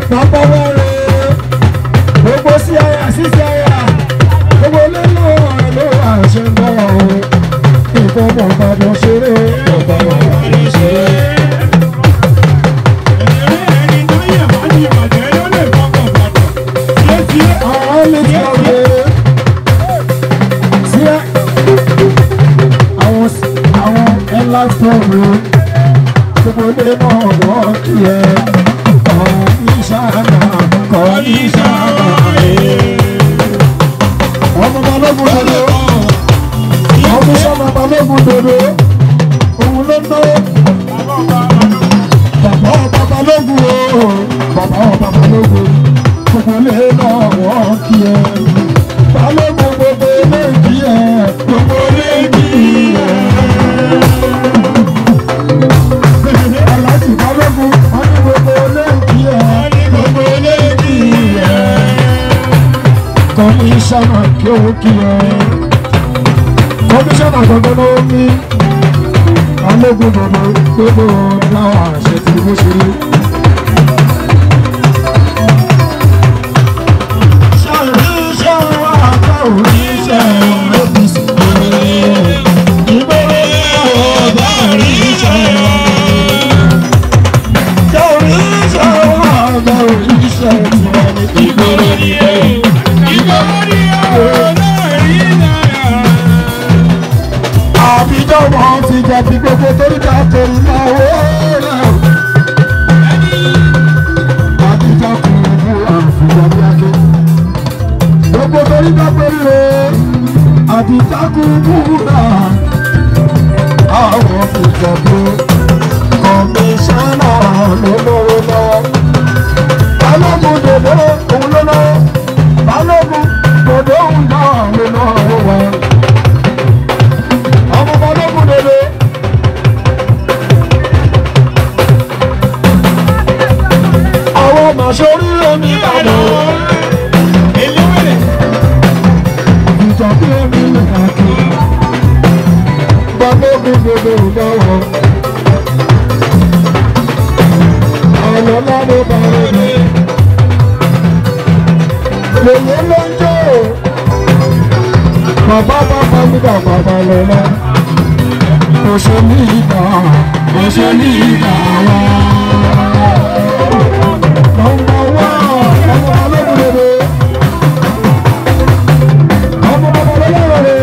Bàbá wa rẹ̀ gbogbo sí àyà sísí àyà gbogbo lẹ́nu ọ̀rẹ́ ló wà ṣe ń bọ̀ ọ́. Nǹkan bọ̀ bàbọ̀ ṣeré bàbá bàbọ̀ ṣeré. Àwọn lè ti ọ̀rẹ́ sí àwọn ẹ̀la sọ̀rọ̀ gbogbo lẹ́nu ọ̀rọ̀ kí ẹ kọ́ ìṣàlà kọ́ ìṣàlà ẹ̀. Ọmọ balógun dodo, ọmọ sọmọ balógun dodo, òun ló ná. Bàbá ọba balógun o, bàbá ọba balógun, gbogbo lè lọ wọ́n kí ẹ. Balógun gbogbo lè kí ẹ, gbogbo lè kí ẹ. Aláàjì balógun, wọ́n ní gbogbo lè kí ẹ, gbogbo lè kí ẹ. Kọmíṣánná kí ó kí ẹ. Kọmíṣánná gbogbo ló ní. Balógun gbogbo láwọn àṣẹ tí mo ṣe rí. Ṣàríṣẹ́ wa ká òríṣẹ́ APC. Ìgboro ọ̀gá òríṣẹ́ wa. Ṣàríṣẹ́ wa ká òríṣẹ́ tiwa ní ìgboro ni ẹ̀. Àbíjọ́ wọn ti jẹ bí gbogbo torí ká tó iná owó rẹ̀. Àbíjọ́ kù ní àfihàn bí ake. Gbogbo torí ká pé ríro. Àbíjọ́ kù múra. Àwọn ìjọba kọmíṣánná ló lówó lọ. Balógun dòdò òun ló lọ. Balógun dòdò òun náà ló lọ́wọ́ wa. Ọmọ balógun dòdò. Àwọn màṣọ́rí omi ìbàdàn. Ìjọba omi ìbàdàn. Balógun dòdò lọ́wọ́. Ọlọ́lá ló bá rẹ̀. Yèyé ló ń jó. Bàbá bàbá mi bàbá lọ́la. Kò ṣe ní ìgbà, kò ṣe ní ìgbà wa. Ọmọ wa, ọmọ olóògbé. Ọmọ olóògbé.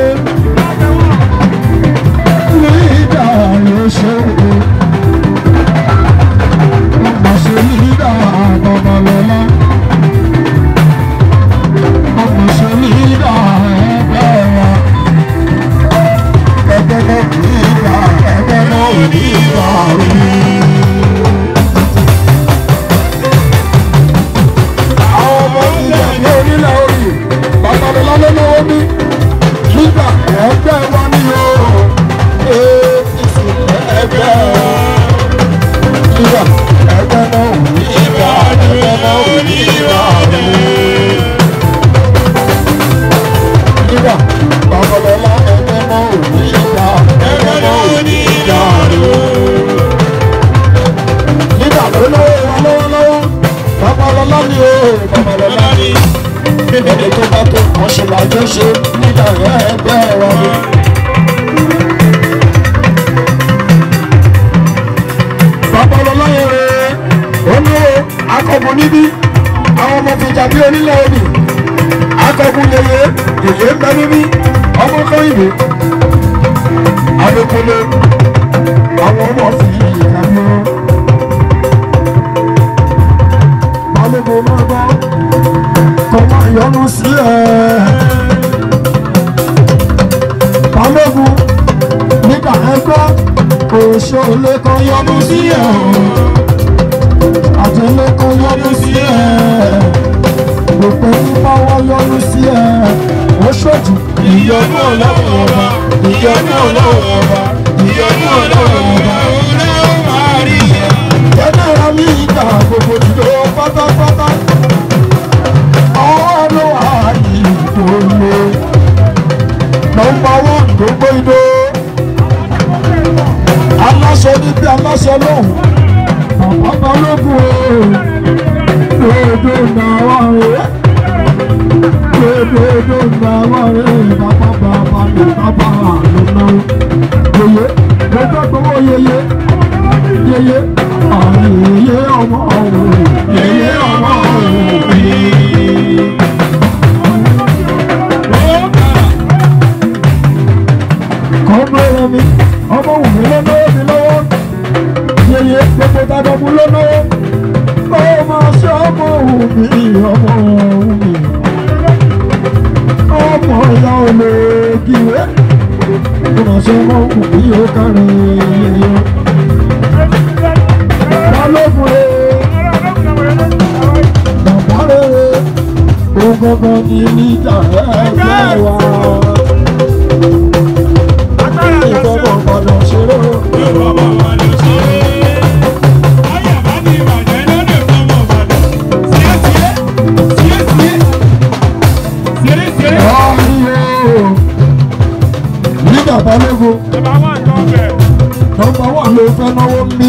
Ní ìgbà ló ṣe é. Ọmọ ṣe ní ìgbà bàbá lọ́la. Ọmọ ṣe ní ìgbà ẹgbẹ́ wa. Ẹgbẹ́ náà ní ìgbà, ẹgbẹ́ náà ní ìgbà rí. Àwọn ọmọ ìjà ní orílẹ̀ orí, Babalọlá ló lọ́wọ́ ní. Nígbà ẹgbẹ́ wa ní o, APC ẹgbẹ́ wa. Nígbà ẹgbẹ́ náà ní ìgbà, ẹgbẹ́ náà ní ìgbà rí. Nígbà Babalọlá ẹgbẹ́ náà ní ìgbà, ẹgbẹ́ náà ní ìgbà rí. Nígbà ló lọ́wọ́ wa lọ́wọ́lọ́wọ́, Babalọlá ni o, Babalọlá ni. Ẹni tó bá tó kàn ṣe làjọ ṣe nígbà ẹgbẹ́ wa ni. Babalọlá yẹn rẹ̀ ó ní akọ̀gùn níbí, àwọn ọmọ fìjà bí onílẹ̀ òbí. Akọ̀gùn yẹyẹ, yẹyẹ ń bẹ níbí, ọmọ kan ìwé. Adékúnlé, àwọn ọmọ fi ìjà bí wọn. Balógun máa bọ́, kò máa yọnu sí ẹ. Balógun, nígbà ẹgbẹ́, òṣèlú kan yọnu sí ẹ. Àjẹlé kan yọnu sí ẹ. Gbogbo nípa wọ́n yọnu sí ẹ. Ó ṣojú ìyọnu ọlọ́run ọba, ìyọnu ọlọ́run ọba, ìyọnu ọlọ́run ọba. Jẹ́nẹ́ra mi ìgbà gbogbo ìlú pátápátá. Ọ̀rọ̀ àyíkòlè. Nọ́mbà 1 gbogbo ìlú. Aláṣẹ níbi aláṣẹ lóhùn. Bàbá Balógun o. Dodo náà rẹ̀. Dodo náà rẹ̀. Bàbá bàbá mi bàbá àlùmọ́. Yèyé, gbogbo gbogbo yèyé. Yèyé, yèyé ọmọ ọ̀hún. Yèyé ọmọ ọ̀hún. Kọ́mọ́rẹ́ mi, ọmọ òun mi lọ́wọ́ mi lọ́wọ́. Yèyé, gbogbo tàdọ̀mú lọ́wọ́. Ọmọ ṣe ọmọ òun mi, ọmọ òun mi. Ọmọ ìyá olóògìwé. Ọmọ ṣe ọmọ òun mi yóò kárí yèyé. Balógun bàbá rere, ògógó ní níjà ẹgbẹ́ wa. Ìfọwọ́ gbọ́dọ̀ ṣeré. Nígbà Balógun, nọ́mbà 1 ló fẹ́ náwó ń bí.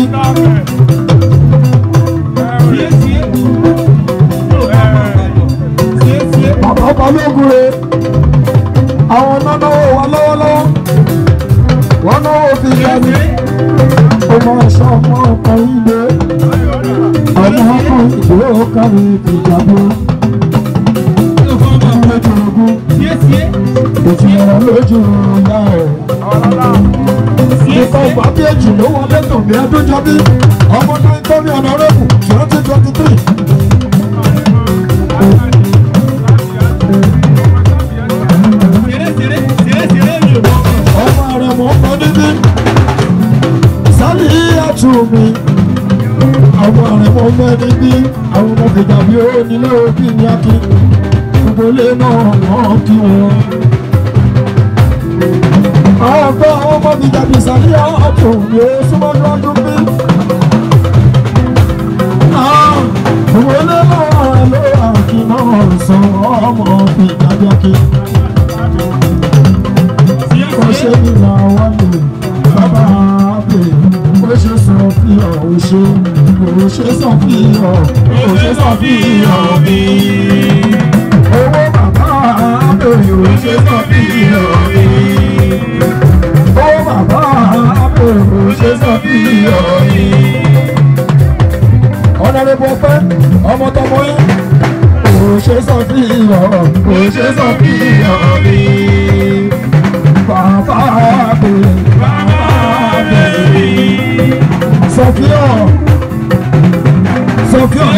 Bàbá Balógun rẹ̀, àwọn náwó wa lọ́wọ́lọ́wọ́, wọ́n náwó fi jáde. Ọmọ ẹ̀ṣọ́ ọmọ ọkọ̀ ilé, ọmọ ọkọ̀ ìgbé ọkàrí ìjàmbá. Lójú ogun, òtún ẹ̀rọ lójú ìyá ẹ̀. Nípa ìgbà bí èjì ló wọlé tàn bí Adójọbí, ọmọ náà ń tọ́ ní ọ̀nà rẹ̀kù 2023. Ọmọ rẹ̀ mọ̀ ń bọ́ níbí, sálì àtù mi. Àwọn rẹ̀ mọ̀ ń bẹ́ níbí, àwọn ọmọ fìjà bí ó nílé òbí ní Akin. Gbogbo ilé náà wọ́n kí wọn. Ọ̀pọ̀ ọmọ fìjà bí sálì àtù mi ó súnmọ́ lọ́dún bí. Gbogbo ilé náà ló àkí náà sọ ọmọ fìjà bí Akin. Ó ṣe ní làwọn lè bàbá àbẹ̀. Ó ṣe sọ fíọ̀, ó ṣe sọ fíọ̀, ó ṣe sọ fíọ̀ bí. owó bàbá àbẹ̀rẹ̀ ò ṣe sọ bí ọ̀rẹ́. Owó bàbá àbẹ̀rẹ̀ ò ṣe sọ bí ọ̀rẹ́. Ọ̀nàrẹ́bù ọpẹ́ ọmọ tọmọ yẹn ò ṣe sọ bí ọ̀rẹ́. Ò ṣe sọ bí ọ̀rẹ́. Bàbá àbẹ̀rẹ̀ bàbá àbẹ̀rẹ̀. Sọfíà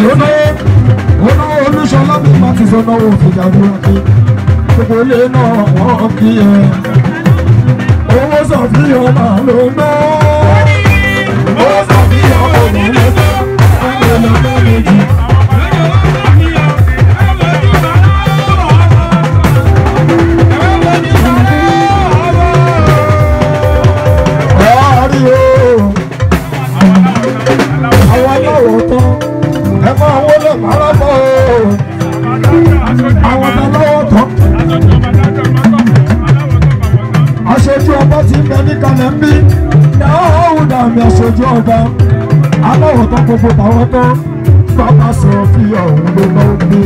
lónà Olúṣọlá bí má ti sọ náwó fìjà dúró kí gbogbo ilé náà wọ́n kí ẹ. Owó Sọfíà máa ló ná. Owó Sọfíà kò ní lè ná. Ẹgbẹ́ lọ́gbẹ́ méjì. Ọ̀rí o. Àwọn aláwọ̀ tán. Ẹ máa wọlé màrábọ̀ o. Àwọn aláwọ̀ tán. Aṣojú ọba ti ń bẹ ní kalẹ̀ ń bí. Dáhùn dàmí aṣojú ọba. Aláwọ̀ tán gbogbo tàwọn tán. Bàbá sọ fi ọ̀hún ló lọ gbé.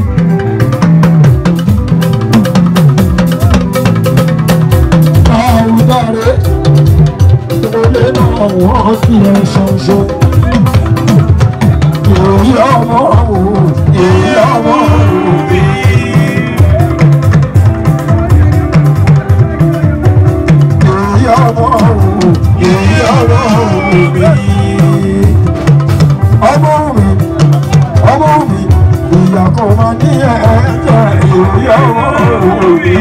Àwùdáre olè náà wọ́n fi ẹ̀ ṣanṣọ. Èyí ọmọ wò, èyí ọmọ wò bí. Èyí ọmọ wò, èyí ọmọ wò bí. Ọmọ mi, ìyá kò máa ní ẹ̀ẹ́dẹ̀. Èyí ọmọ wò bí.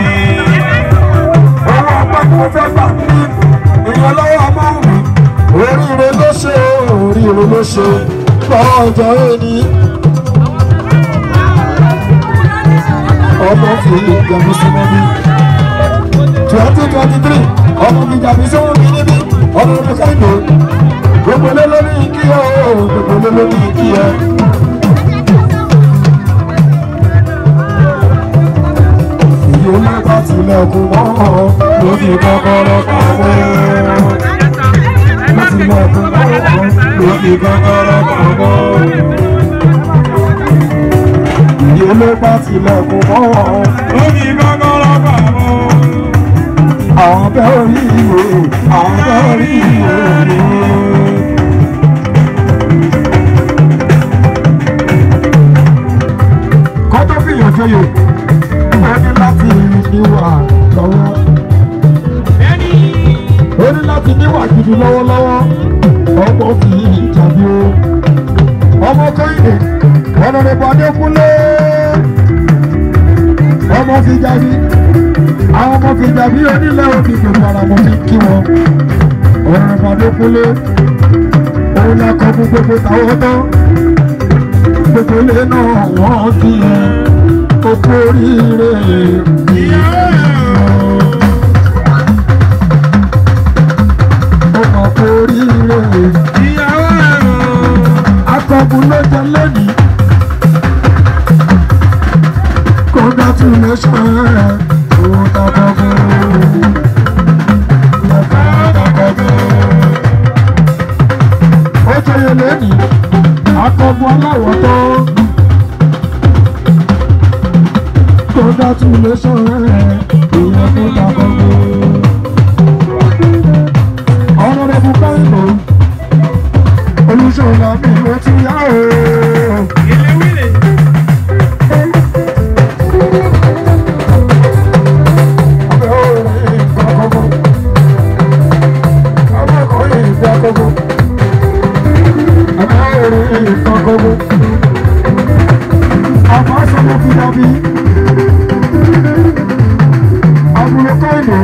Owó ọgbẹ́ kò fẹ́ gbà mí. Ìyẹn lọ́wọ́ ọmọ mi. Oríire ló ṣe, oríire ló ṣe. Lọ́jọ́ ẹni. Ọmọ fi ìjàmbí súnmọ́ bí. 2023 ọmọ fi ìjàmbí súnmọ́ bí níbí. Ọmọ mi kẹ́hìndé. Gbogbo lé lórí kí ẹ o, gbogbo lé lórí kí ẹ. Ìyó lẹ́gbà tilẹ̀kùn mọ́ ló fi kọ́kọ́rọ́ pamọ́. Ló tilẹ̀kùn mọ́ ló fi kọ́kọ́rọ́ pamọ́. Ìyó lẹ́gbà tilẹ̀kùn mọ́ ló fi kọ́kọ́rọ́ pamọ́. Àwọn bẹ́ orí ìwé, àwọn bẹ́ orí ìwé ni. Kọ́tọ́ fìyàn jọyè. Ó ní láti níwà lọ́wọ́. Ó ní láti níwà gidi lọ́wọ́lọ́wọ́. Ọmọ fi ìjàbí o. Ọmọ Kẹ́hìndé, Ọ̀nàrẹ́bù Adékúnlé. Ọmọ fi jàbí. Àwọn ọmọ fi jàbí onílẹ̀ òbí gbogbo ara wọn fi kí wọn. Ọ̀nàrẹ́bù Adékúnlé. Òun la kọ́ fún gbogbo táwọn tán. Gbogbo ilé náà wọ́n fi ẹ̀. Oko oríire ọmọ oríire akọgun ló jẹ lónìí. Congratulation owó takọgun ó jẹyẹ lónìí akọgun aláwọ̀ tó. Congratulation ìyẹn tó takọgun. Honorable Kẹ́hìndé Olúṣọlá mi ló ti yá o. Abẹ́ orin ìgbàkọ̀gbọ̀. Abẹ́ orin ìgbàkọ̀gbọ̀. Abẹ́ orin ìgbàkọ̀gbọ̀. Àmọ́ sọ́mọ́ fi dàbí. Àbúrò Kẹ́hìndé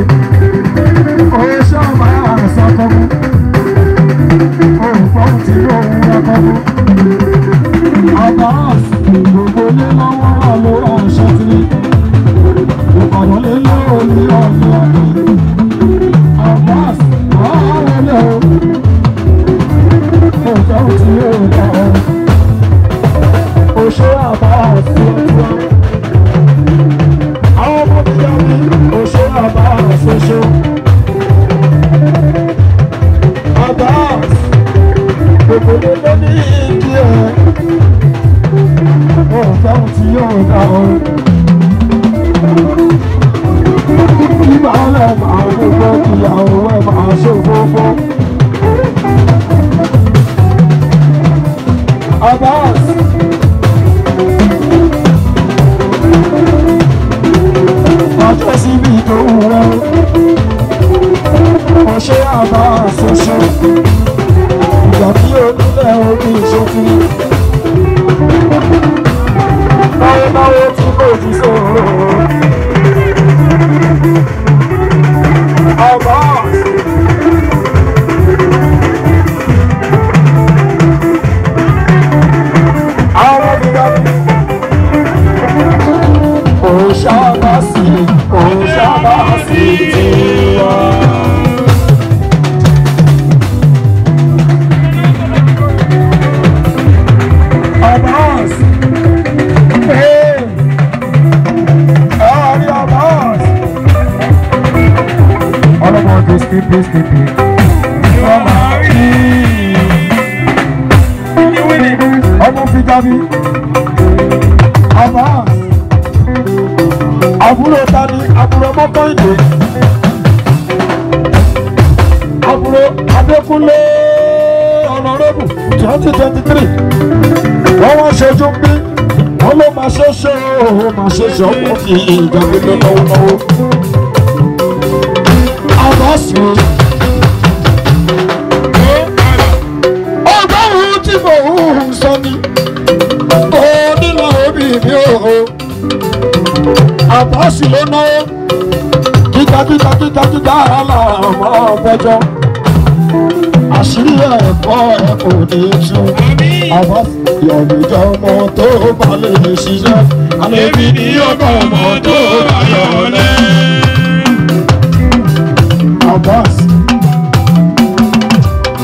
oyè sábà àṣàkọ́mú. Òǹfọ̀n tí lóun rakọ́mú. Abbas gbogbo lé lọ́wọ́ wà ló ránṣẹ́ tí. Ìkọ̀rọ̀ lé lórí ọ̀nà àgbẹ̀. Abbas wọ́n wọlé o. Òǹfọ̀n tí yóò dá ọ. Òṣè Abbas wọ́n. Àwọn ọmọ mi yá mi. Òṣè Abbas ṣoṣo. Abbas gbogbo lé lórí ìdí ẹ̀. Òǹfọ̀n tí yóò dá ọ. ẹ̀ máa gbogbo ìyàwó ẹ̀ máa ṣe gbogbo. Abbas. Ọjọ́ síbi tó wù ẹ́ o ṣe Abbas ṣe ìgbà tí onílẹ̀ orí ìṣòfin náwó tí kò fi sọ̀rọ̀ Abbas. Àwọn ìgbàgbọ́ Òṣàbàsì tiwa. Abbas, Abbas. Ọlọ́mọdé skipi. Ọmọ fi jábí. Abbas. Àbúrò tani àbúrò Mọ́kànlé. Àbúrò Adékúnlé Honorable 2023. Wọ́n wá ṣojú bí wọ́n ló máa ṣe ọmọ fi ìjàmbá lọ́wọ́. Abbas ọgọ́rùn-ún tí mò ń sọ ni onílà òbí mi ò. Abbas ló náwó kíkà àlà ọmọ ọgbẹ́jọ́ àṣírí ẹ̀kọ́ ẹ̀kọ́ ní tú. Abbas ìyọ̀nìjọ́ ọmọ tó bá lè ṣiṣẹ́ àlébí ní ọgbà ọmọ tó bá yọ̀lẹ́. Abbas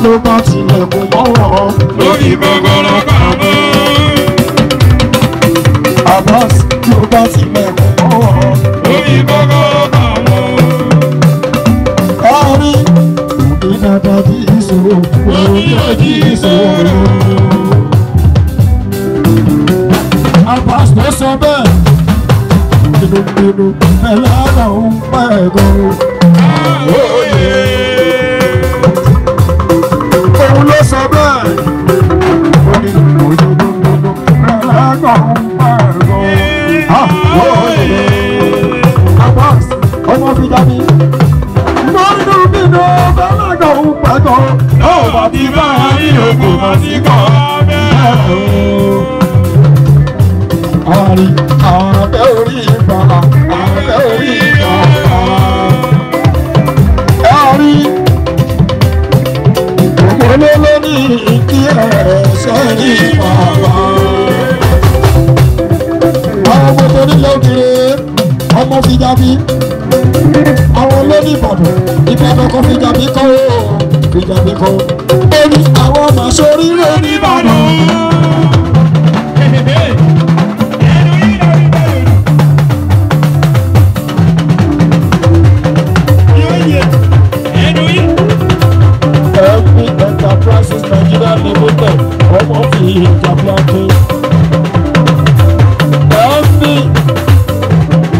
ló bá tilẹ̀kùn mọ́ wọn lórí gbọ́gbọ́rọ́ pamọ́. Abbas ló bá tilẹ̀kùn mọ́ wọn lórí gbọ́gbọ́rọ́ pamọ́. Ẹ̀rí ìdàgbà bí ìṣòro òjòjì ìṣòro. Abbas ló sọ bẹ́ẹ̀ pinnu ẹlẹ́dàá ń pẹ́ gan. Òun ló sọ bẹ́ẹ̀ ẹlẹ́dàá ń pẹ́ gan. Abbas ọmọ fi jáde. Nínú ẹlẹ́dàá ń pẹ́ gan. Ọba ti bá a ní òkú mọ́ sí kan bẹ́ẹ̀. Àrí àbẹ́ orí ìgbà àbẹ́ orí ìgbà. Àrí ògbólóló ní kí ẹ̀ṣẹ́ ní bàbá. Àwọn ọmọ tó nílò obìnrin ọmọ fi jábí. Àwọn olóní Ìbàdàn kan fi jábí kọ́ ó. Ó ní àwọn màṣórí ló ní Ìbàdàn. Enterprises Nigeria Limited ọmọ fi ìjàpláté.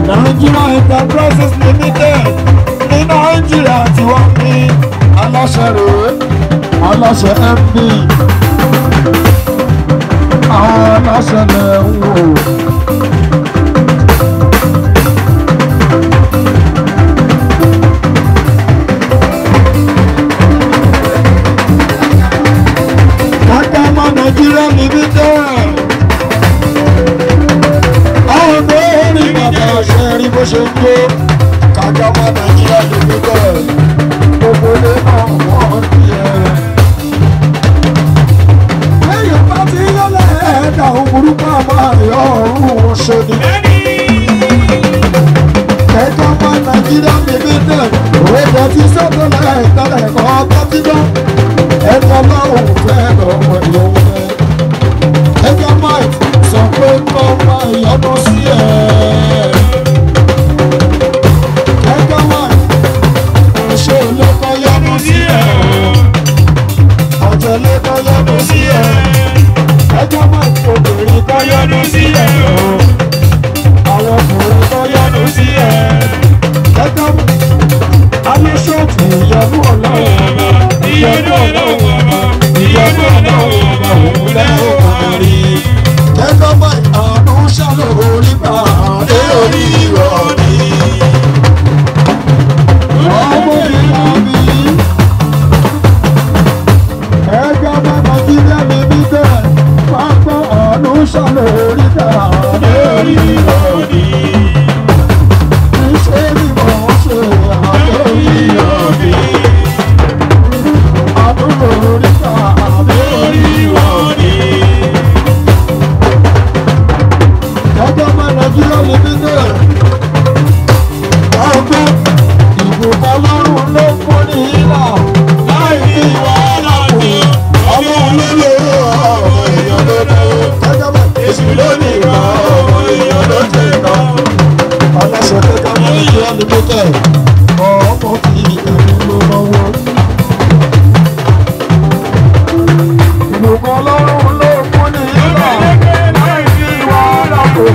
Nigeria Enterprises Limited ní Nàìjíríà tí wọ́n ní aláṣẹ rèé aláṣẹ MD àwọn aláṣẹ lẹ̀ ń wò. Nigeria Limited. Àwọn ọmọ orí bàbá ṣe rí bó ṣe ń gbó. Kàkàmá Nigeria Limited. Gbogbo ilé náà wọ́n ti ẹ̀. Lẹ́yìn bá ti yọ́lẹ̀ ẹ̀ẹ́dà òmùrúkọ máa yọ ọ̀run ṣe ni. Kàkàmá Nigeria Limited. Òwò ti sọ́tọ̀ lẹ́ẹ̀tẹ̀lẹ̀ kọ́ bá ti dán. Ẹni ọlọ́run fẹ́ lọ́wọ́ ìyọ̀wọ́ fẹ́. Ẹgbẹ́ Mike sọ pé kọ́ máa yọ̀nà sí ẹ̀. ọlọ́wọ́ ìjọba ọlọ́wọ́ ọba òun lẹ́wọ̀n parí. Ẹ̀kọ́ bá ìtànú ṣàlò orí pàdé orí ìrọ̀lì. Ọmọ ìlú mi. Ẹ̀kọ́ bá Nàìjíríà mi bí bẹ́ẹ̀. Pápá àánú ṣàlò orí pàdé orí ìrọ̀lì. Iṣẹ́ ni mo ṣe àdé orí ìrọ̀lì. Àdúgbò orí pàdé orí ìrọ̀lì. Ọjọ́ máa Nàìjíríà lè bí bẹ́ẹ̀. Ọgbọ́n ìbùkún Ọlọ́run ló fún ní ìlà láì fi wàhálà kù. Ọmọ olólò ọmọ èèyàn ló náwó. Ọjọ́ máa èsì lónìí ìgbà ọmọ èèyàn ló tẹ̀ ná. Aláṣẹ kẹta máa Nàìjíríà lè bí bẹ́ẹ̀. Ọmọ kì í tẹ̀lé ló náwó. Ìbùkún Ọlọ́run ló fún ní ìlà láì fi wàhálà kù.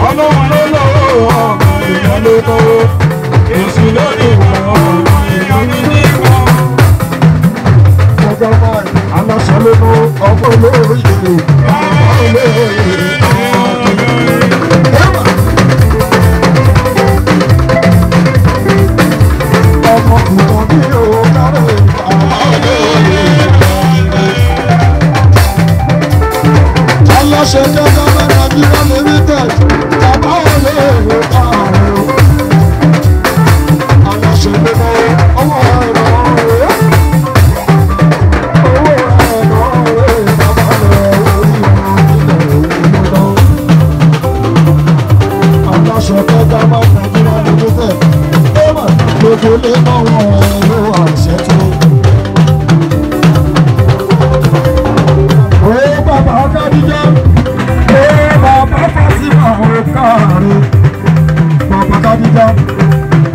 Ọlọ́run ló lọ́wọ́ ọmọ èèyàn ló náwó. Èsì lónìí ìgbà ọmọ èèyàn ló ní ìgbà. Ọjọ́ máa aláṣẹ ló mú ọmọ olóyè. Ọmọ olóyè. Ọmọ kùtọ̀ bí o kárẹ̀ ọmọ olóyè. Aláṣẹ kẹta máa Nàìjíríà lè rí tẹ̀. Bàbá olóyè kárẹ̀ o. Aláṣẹ ló mú ọmọ ẹ̀rọ rẹ̀. Owó ẹ̀rọ rẹ̀ bàbá rẹ̀ orí ìrìn ilẹ̀ òun ló. Aláṣẹ kẹta máa Nàìjíríà lè rí tẹ̀. Gbogbo lé mọ́ wọn ẹ̀rọ àṣẹ tó. Ó bàbá Kádíjà, ó bàbá Fátímà ó káre. Bàbá Kádíjà,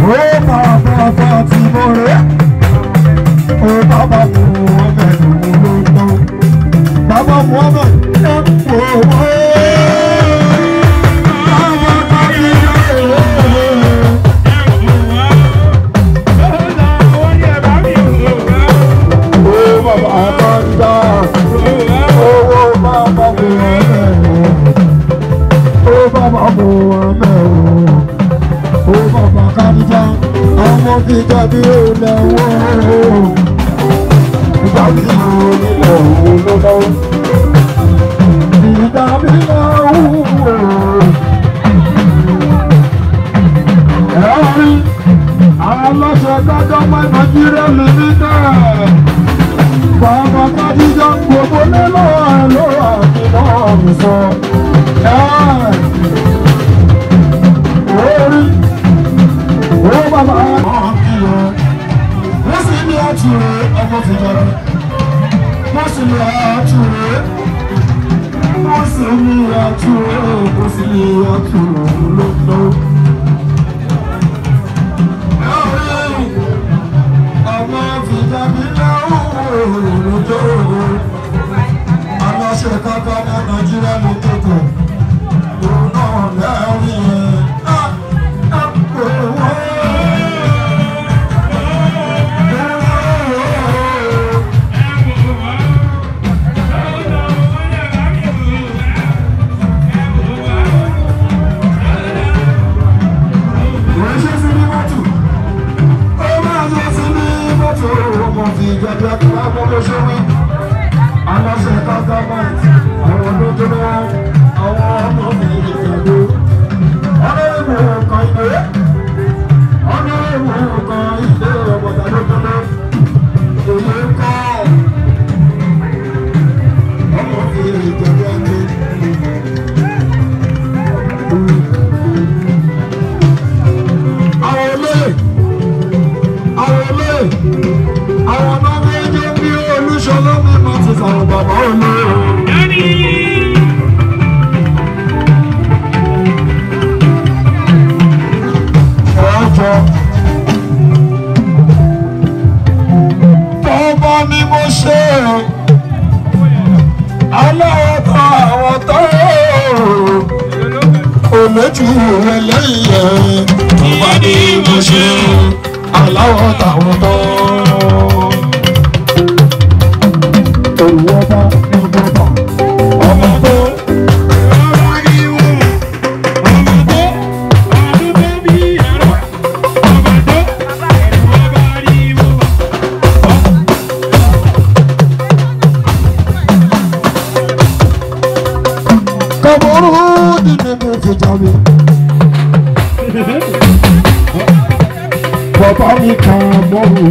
ó bàbá Fátímà rẹ̀. Ó bàbá Muhammed òun ló gbọ́. Bàbá Muhammed ẹ̀ ń pò wọ́. Bàbá Kádíjà rẹ̀. Bàbá Kádíjà, owó bàbá Muhammed, ó bàbá Muhammed, ó bàbá Kádíjà, ọmọ kíjà bí ó lẹ́wọ́, ìjà bí ó nílẹ̀ òun ló lọ́wọ́, ìjà bí lọ́wọ́, ẹ̀rí aláṣẹ kájọ́ máa Nàìjíríà lè ní tẹ̀. Bàbá Kádíjà gbogbo nílò ẹ̀lọ́ àfihàn mi sọ. Orí ó bàbá àwọn kìlọ̀. Wọ́n sì ní àtúrẹ́ ọmọ fìjọba. Wọ́n sì ní àtúrẹ́. Wọ́n sì ní àtúrẹ́. Wọ́n sì ní àtúrẹ́ lọ́dọ̀. Ọmọ fìjọba náà lójó. Aláṣẹ kápá ní Nàìjíríà ló tètè. Òun náà lẹ́rìí ẹ̀. Aláṣẹ kápá báyìí, àwọn ló tó lọ́wọ́, àwọn ọmọ mi ìgbàgbọ́. Ọlọ́run kan ìdè, ọlọ́run kan ìdè ọ̀bọ̀dà ló tó lọ́. Èyí ń kọ́ ọmọ mi ìgbàgbọ́ ẹni. Àwọn olóyè, àwọn ọmọ ẹjọ́ bí Olúṣọlá mi máa ti sàrò bàbá olóyè. Ọjọ́ tọ́bọ́ ni mo ṣe aláwọ̀ tán àwọn tán olójú rẹ̀ lẹ́yìn ẹ̀ tọ́bọ́ ni mo ṣe aláwọ̀ táwọn tán. Kàmọ́rù nínú mi fi jà mí. Bàbá mi Kàmọ́rù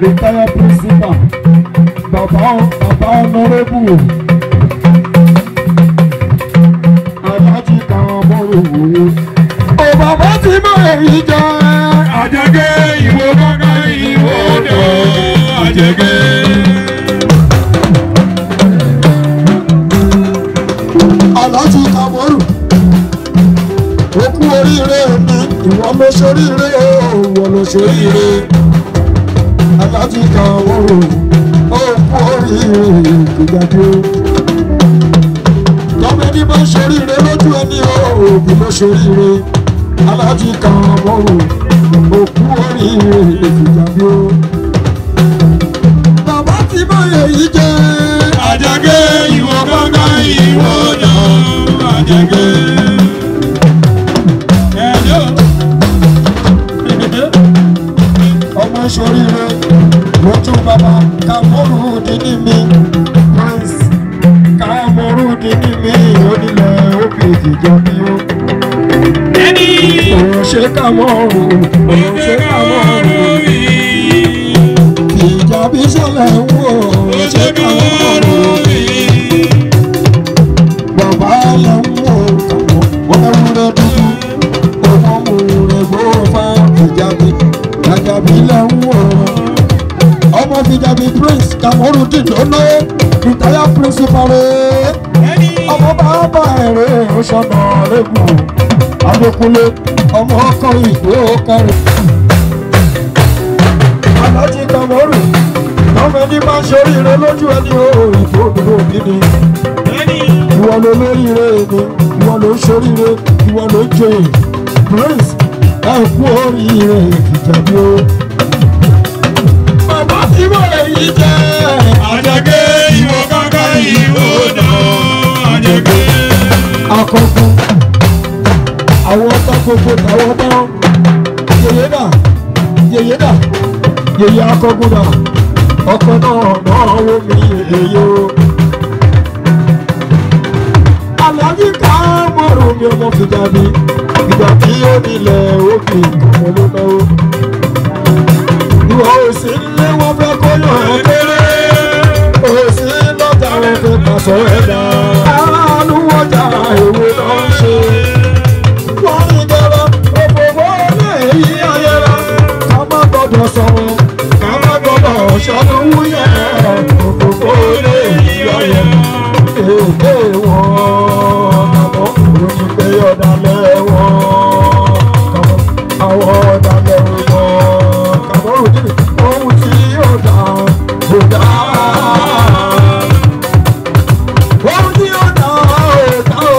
retired principal. Bàbá honorable. Aláàjì Kàmọ́rù. Ó bàbá tí mo èyí jẹ́. Àjẹgẹ́ ìwọ gángan ìwọ ọ̀dọ́ àjẹgẹ́. Aláàjì Kàmọ́rù ó kú oríire mi ìwọ ló ṣoríire ìwọ ló ṣoríire. Aláàjì Kàmọ́rù ó kú oríire ìgbàgbé. Lọ́mọdé bá ṣoríire lójú ẹni òbí ló ṣoríire. Aláàjì Kàmọ́rù ó kú oríire ìgbàgbé. Bàbá tí báyọ̀ yìí jẹ́. Àjàgẹ́ ìwọ gángan ìwọ náà àjàgẹ́. Ọmọ ṣoríire lójú bàbá Kàmọ́rù dídí mi. Prince Kàmọ́rù dídí mi onílẹ̀ òbí ìjọ mi ó. Òun ṣe Kàmọ́rù òun ṣe Kàmọ́rù. Ìjà bí sọlẹ̀ ń wò ó ṣe Kàmọ́rù. Bàbá lẹ̀ ń wò ó ẹ̀wúrẹ́ dúdú. Ọmọ mu rẹ̀ gbó fún ìjàbí. Àjàbí lẹ̀ ń wò ó. Ọmọ Fìjàbí Prince Kàmọ́rù dìdóná. Retired principal rẹ̀. Ọmọ bàbá ẹ̀rẹ́ òṣànà lẹ́bù. Adékúnlé ọmọ ọkọ ìgbé ọkàrẹ̀. Aláàjì Kàmọ́rù lọ́mọ ẹni máa ń ṣoríire lójú ẹni òyìnbó òdòdó òbíni. Ìwọ ló lóríire ni ìwọ ló ń ṣoríire ìwọ ló ń joyè. Prince ẹ kú oríire Fìjàbí o. Bàbá tí mo lè yí jẹ́. Àjàgẹ́ ìwọ gángan ìwọ náà àjàgẹ́. Akọ̀kọ̀ àwọn ọ̀tá gbogbo tàwọn tán. Yèyé dà yèyé akọ̀gùn dà ọkọ̀ náà wó mi èyí o. Aláàjì Kàmọ́rù mi ọmọ Fìjàbí ìgbà tí ó nílẹ̀ òkè kọ̀ọ̀mọ́ ló náwó. Ìwọ ò sí nílé wọn fẹ́ kó yàn ẹ́ kéré. Ò sí lọ́jà wọn fẹ́ pàṣọ ẹ̀dá. Aráàlú ọjà èwe ló ń ṣe. Wọ́n ní gbọ́dọ̀ òfófó lè yí ayẹra. Ká má gbọ́dọ̀ sọ̀rọ̀ ká má gbọ́dọ̀ ṣọdún wúyẹ̀. Òfófó lè yí ayẹra. Èdè wọn àmọ́ òní pé ọ̀dàlẹ̀ wọn. Àwọn ọ̀dàlẹ̀ wọn. Kàmọ́rù dìbò ohun tí yóò dá kò dá. Ohun tí yóò dá ò dá o.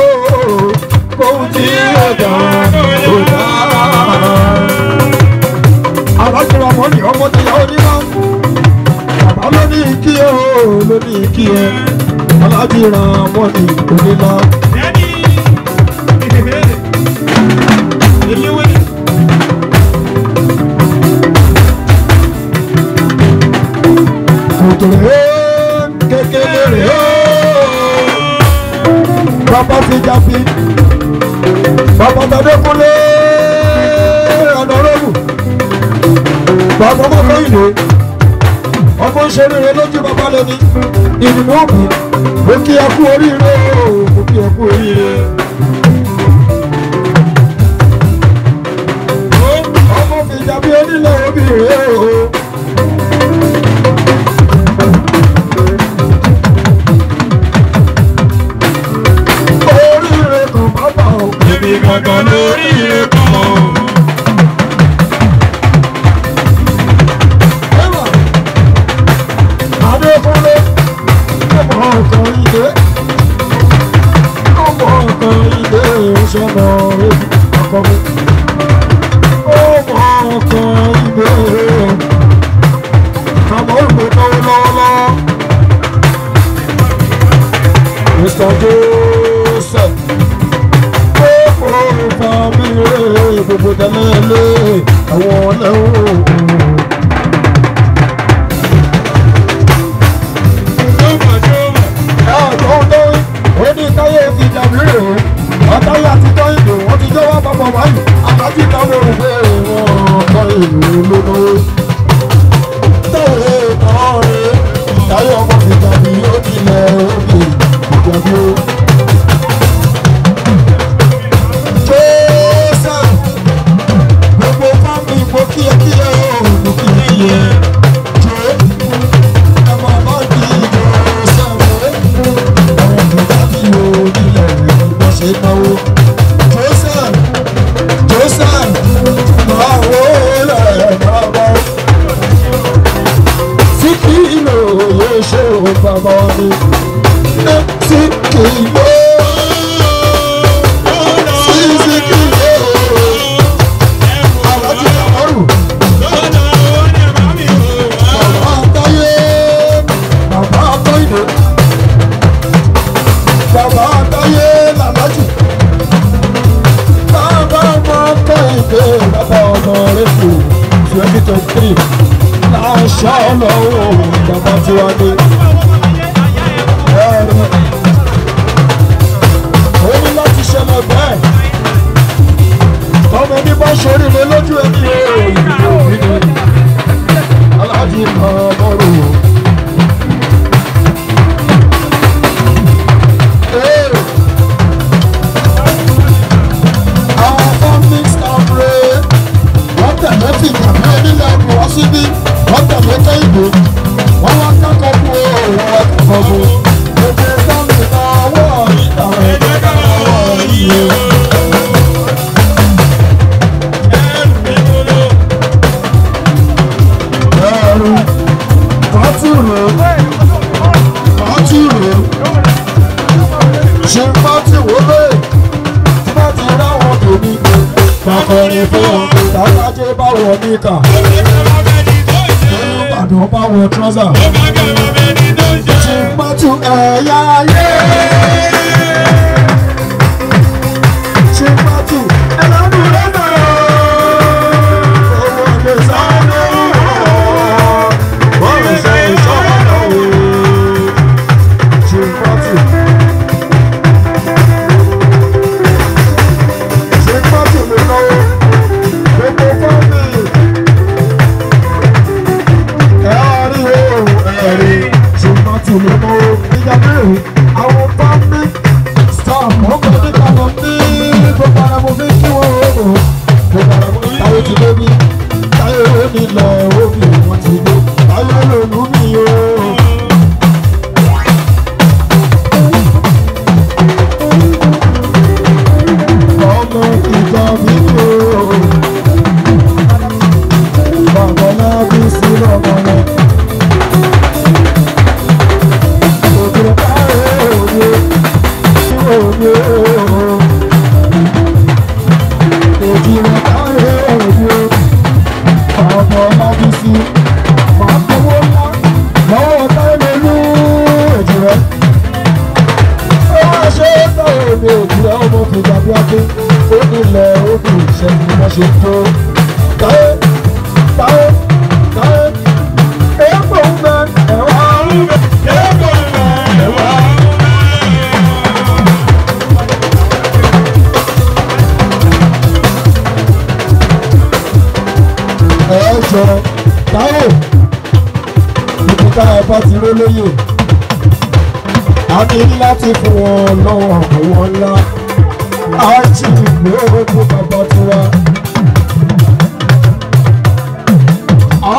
Ohun tí yóò dá kò dá. Aláàjì Ramoni ọmọ tí yàwó ní máa. Bàbá ló ní kí ẹ o ló ní kí ẹ. Aláàjì Ramoni onílá. Kòtòrè kékeré rè ó. Bàbá Fìjàbí. Bàbá Adékúnlé ọ̀nàrẹ́bù. Bàbá ọmọkọ ìlú. Ọmọ ìṣeré lójú bàbá lẹ́ni. Ìdùnnú òbí. Mo kí ẹ kú oríire o. Mo kí ẹ kú oríire. Ọmọ Fìjàbí onílẹ̀ òbí rè o. Oríire kan bàbá o. Èmi gangan lóríire kan. Adékúnlé ọmọ ọkọ ilé ìṣọ̀nà ọkọ mi. Ọmọ ọkọ ilé Kàmọ́rù ló lọ́wọ́lọ́wọ́. Mr. Joseph ó fa mi rè gbogbo tẹ̀lé àwọn ọlẹ́wọ̀n. Oníkáyé Fìjàbí. táyé ọmọ fìjàbí ó nílẹ̀ òbí fìjàbí ó. jésà gbogbo fámi gbó kíákíá ó kíákíá jẹ́ ẹ máa bá di jésà rẹ̀ ọmọ fìjàbí ó nílẹ̀ ìgbà ṣe náwó. jésà máa wó lẹ̀ máa bọ́. Sikilo yesho baba mi, sikilo, sikilo, alaji amaru, baba taye, baba toide, baba taye lalaji, baba ma toide, baba ọmọrefu 2023. Aṣọ ọlọ́wọ́ bàbá tí wá dé. Ó ní láti ṣẹlẹ̀ bẹ́ẹ̀. Ọmọ ní bá ṣorí lé lójú ẹni ìlú òfin ni. Aláàjì ọmọrò. Àwọn fọ́nmí sàmúrè wọ́n tẹ̀lé fìgbà mẹ́rin nílẹ̀ ẹ̀kọ́ wá síbí. Wọ́n tẹ̀lé kéèdè, wọ́n wá kẹ́kọ̀ọ́ kú òun wá kẹ́kọ̀ọ́ kú. Gbogbo fọ́ọ̀mù náà wọ̀ ìtàwọn ẹgbẹ́ náà wọ̀ iye. Ẹ̀rù fọ́tìrò, ṣe fọ́tìwó bẹ́ẹ̀ tí wọ́n ti ráwọn tòmí gbé. Bàkọ̀rin fún ọ̀gbìn tàbájẹ́ báwọ̀ níkà. Ìbàdàn bá wọ trọ́sà. Ṣèpàtù ẹ̀yà ayé. Ṣèpàtù ẹ̀lànà lẹ́nà. Owó lè sáré wọ́n lè ṣe ìṣọ́nà o. Ṣèpàtù. Ṣèpàtù lè lọ́wọ́. Gbogbo fọ́ọ̀mì. Ẹ̀rí ṣùgbọ́n tí mo mọ ìjàmbá àwọn fámí staff ọkọ̀ nípa lọ ní gbogbo ara mo fi kí wọ́n rò gbogbo ara mo táyé ti lé mi táyé ó nílẹ̀ òbí wọn ti lé táyé lòlú mi o. ọmọ ìjọ mi o bàbá náà bí sí lọ́mọ rẹ̀. Bá ti ró lóyè a ní láti fún wọn lọ́wọ́ àwọn ńlá àti ìgbòho bàbá tiwa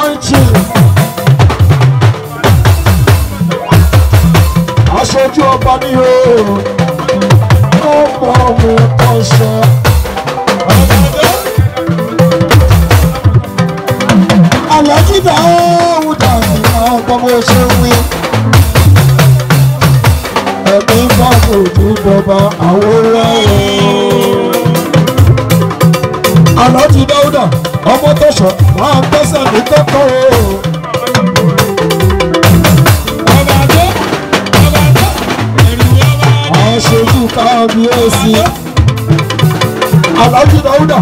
àti aṣojú ọba ní o ọmọ mi kan ṣe. Alájí Dáúdà ní ọgbọ́n ṣe wí. Ẹ̀mí bá fojú bọba àwòrán o. Alájí Dáúdà ọmọ tọ̀ṣọ̀ máa ń gbẹ́sẹ̀ ní kọ́kọ́ o. Aṣojú kábíyèsí. Alájí Dáúdà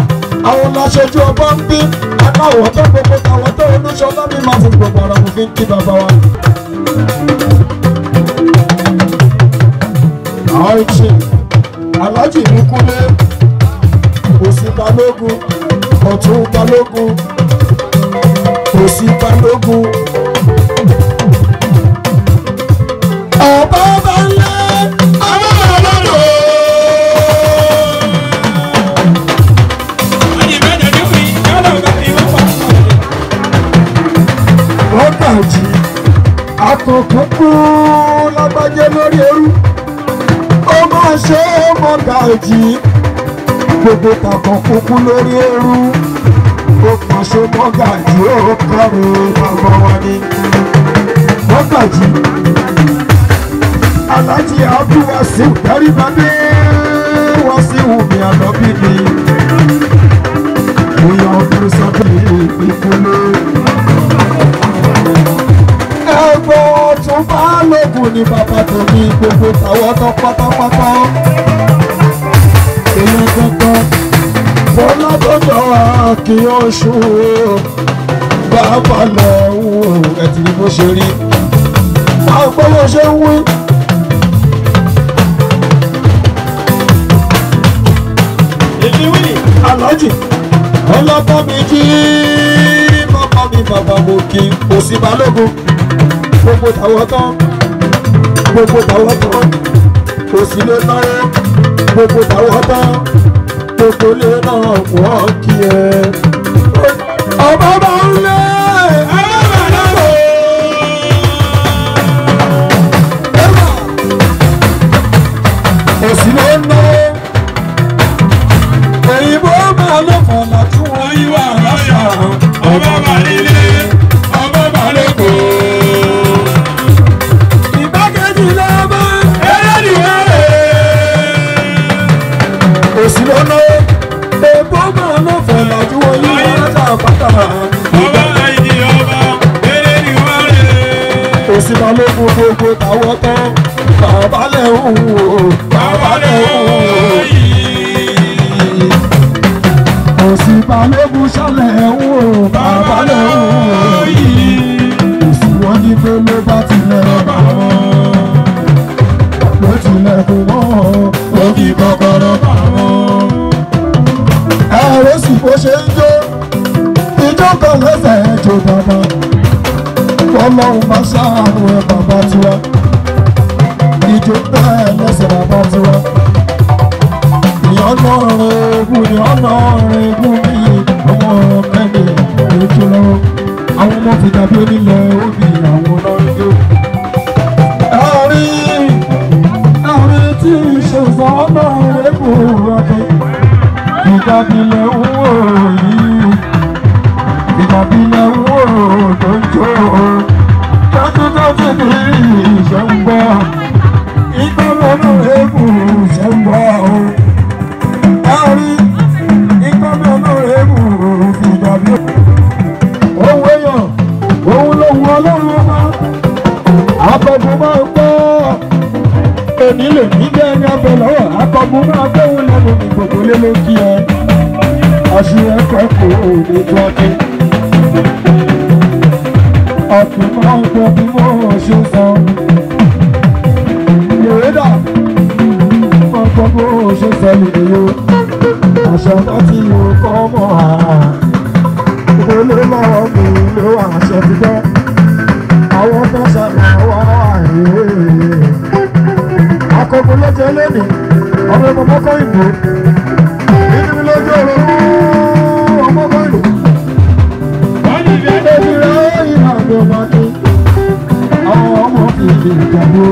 àwọn aṣojú ọba ń bí aláwọ̀ tó gbogbo tàwọn tó olúṣọlá mi máa fi gbogbo ara mo fi ń kí bàbá wa. Àìjì Aláàjì mi kúlé òsì balógun ọ̀tún balógun òsì balógun kú lágbájé lórí eru ó máa ṣe mọ́gàjì gbogbo tàkàn kúkú lórí eru ó máa ṣe mọ́gàjì ó kọrin bàbá wa ní mọ́gàjì alájí abdulwasiu dáríbadé wasiu mi àlọ́bí ni bóyá ọdún sọ́dọ̀ ìpínlẹ̀ ẹgbẹ́ tún bá lókun ní bàbá tó ní gbogbo tàwọn tán pátápátá èyí kankan bọ́lá tó jọ kí ó ṣú bàbá lọ́wọ́ ẹ̀tì ní bó ṣe rí máa gbọ́ bó ṣe ń wí. Aláàjì ọlọ́pàá mi jí bàbá mi bàbá mo kí kò sí balógun gbogbo tàwọn tán kò sí lé náà gbogbo tàwọn tán gbogbo lé náà wọ́n kí ẹ. ọba bá ń lé ọba lọ́wọ́ kò sí lé náà òyìnbó máa ló fọ̀nà tí wọ́n yí wà lọ́sà ọba bá nílé ọba bá lóko. ìbákejì lọ́ba ẹlẹ́dìwẹ́ òsì lọ́nà èbó máa ló fọ̀nà tí wọ́n yí wà lọ́sà pátá. ọba ẹ̀yìn ọba ẹlẹ́dìwẹ́ òsì máa ló fún gbogbo tàwọn tán bàbá lẹ́hùn bàbá lẹ́hùn òsì balógun ṣálẹ̀ ń wò bàbá lẹ̀ ń wò òsì wọn ní pé ló bá tilẹ̀ bá wọn ló tilẹ̀ kù wọ́n ó fi kọ́kọ́rọ́ bá wọn. ẹ̀rọ sì bó ṣe ń jó ijó kan lẹ́sẹ̀ jó dáadáa fọlọ́run bá ṣàánú ẹ̀ bàbá tiwa ijó bẹ́ẹ̀ lẹ́sẹ̀ bàbá tiwa. Ìyọ́nà ẹ̀gún ni ọ̀nà ẹ̀gún ní ọmọ mẹ́lẹ̀ ètò lọ́wọ́. Àwọn ọmọ fi dàbí onílẹ̀ òbí àwọn ọlọ́jọ́. Ẹ̀rín tí ìṣèṣọ́ ọ̀nà ẹ̀gún rọ̀kẹ́. Ìdàbílẹ̀ ń wò yìí. Ìdàbílẹ̀ ń wò tó ń jó. Tọ́jú ní ìṣẹ́ ń bọ̀. Ìgbàlódé ẹ̀gún ìṣẹ́ ń bọ̀. Ìkọ́bí olóòrèmù ìjàbí ohun èèyàn ohun lóhun ọlọ́run ọmọ akọ̀gùn máa ń gbọ́ èmi lè ní bí ẹni abẹ lọ́wọ́ akọ̀gùn máa gbóhùn lẹ́nu ní gbogbo lé ló kí ẹ àṣírí ẹ̀kọ́ kò ní tó ọdún ọ̀tún máa ń gbọ́ bí mo ṣe sọ lòédà máa gbọ́ bó ṣe sọ nìyó àṣẹ tó ti yóò kọ́ mọ́ olè lọ́wọ́ mi ló àṣẹ ti gbọ́ àwọn tó ṣẹlẹ̀ wá àyè akọkọ lọ́jọ́ lẹ́nu ọmọ ọmọkọ ìbò nínú lójú orogún ọmọkọ ìbò ẹbí rẹ̀ ìrìnàjò máa ní àwọn ọmọ fìdí ìjàmbó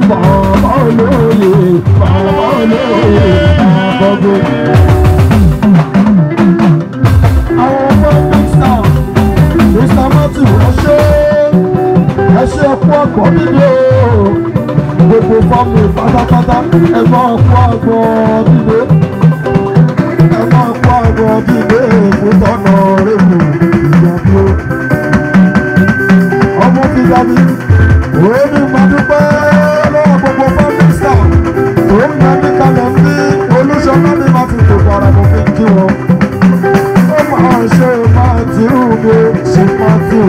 bàbá olóyè àkọ́gbó. Àwọn ọmọ Mr. Matthew ẹṣẹ́ ẹkú ọkọ̀ nílé o gbogbo fọ́ọ̀mù pátápátá ẹ̀fọ́ ọkọ̀ ọgbọ̀ nílé fún tọ́nà rẹ̀mù ìjàmbó. ọmọ fi dàbí òun ní madúpẹ́ lọ́wọ́ gbogbo fọ́ọ̀mù sáà òun ní adékalẹ̀ ń bí olùṣọ́nà ní máa fi tòkọ̀ ara mo fi kí wọn. ó máa ṣe Matthew mi ṣe Matthew.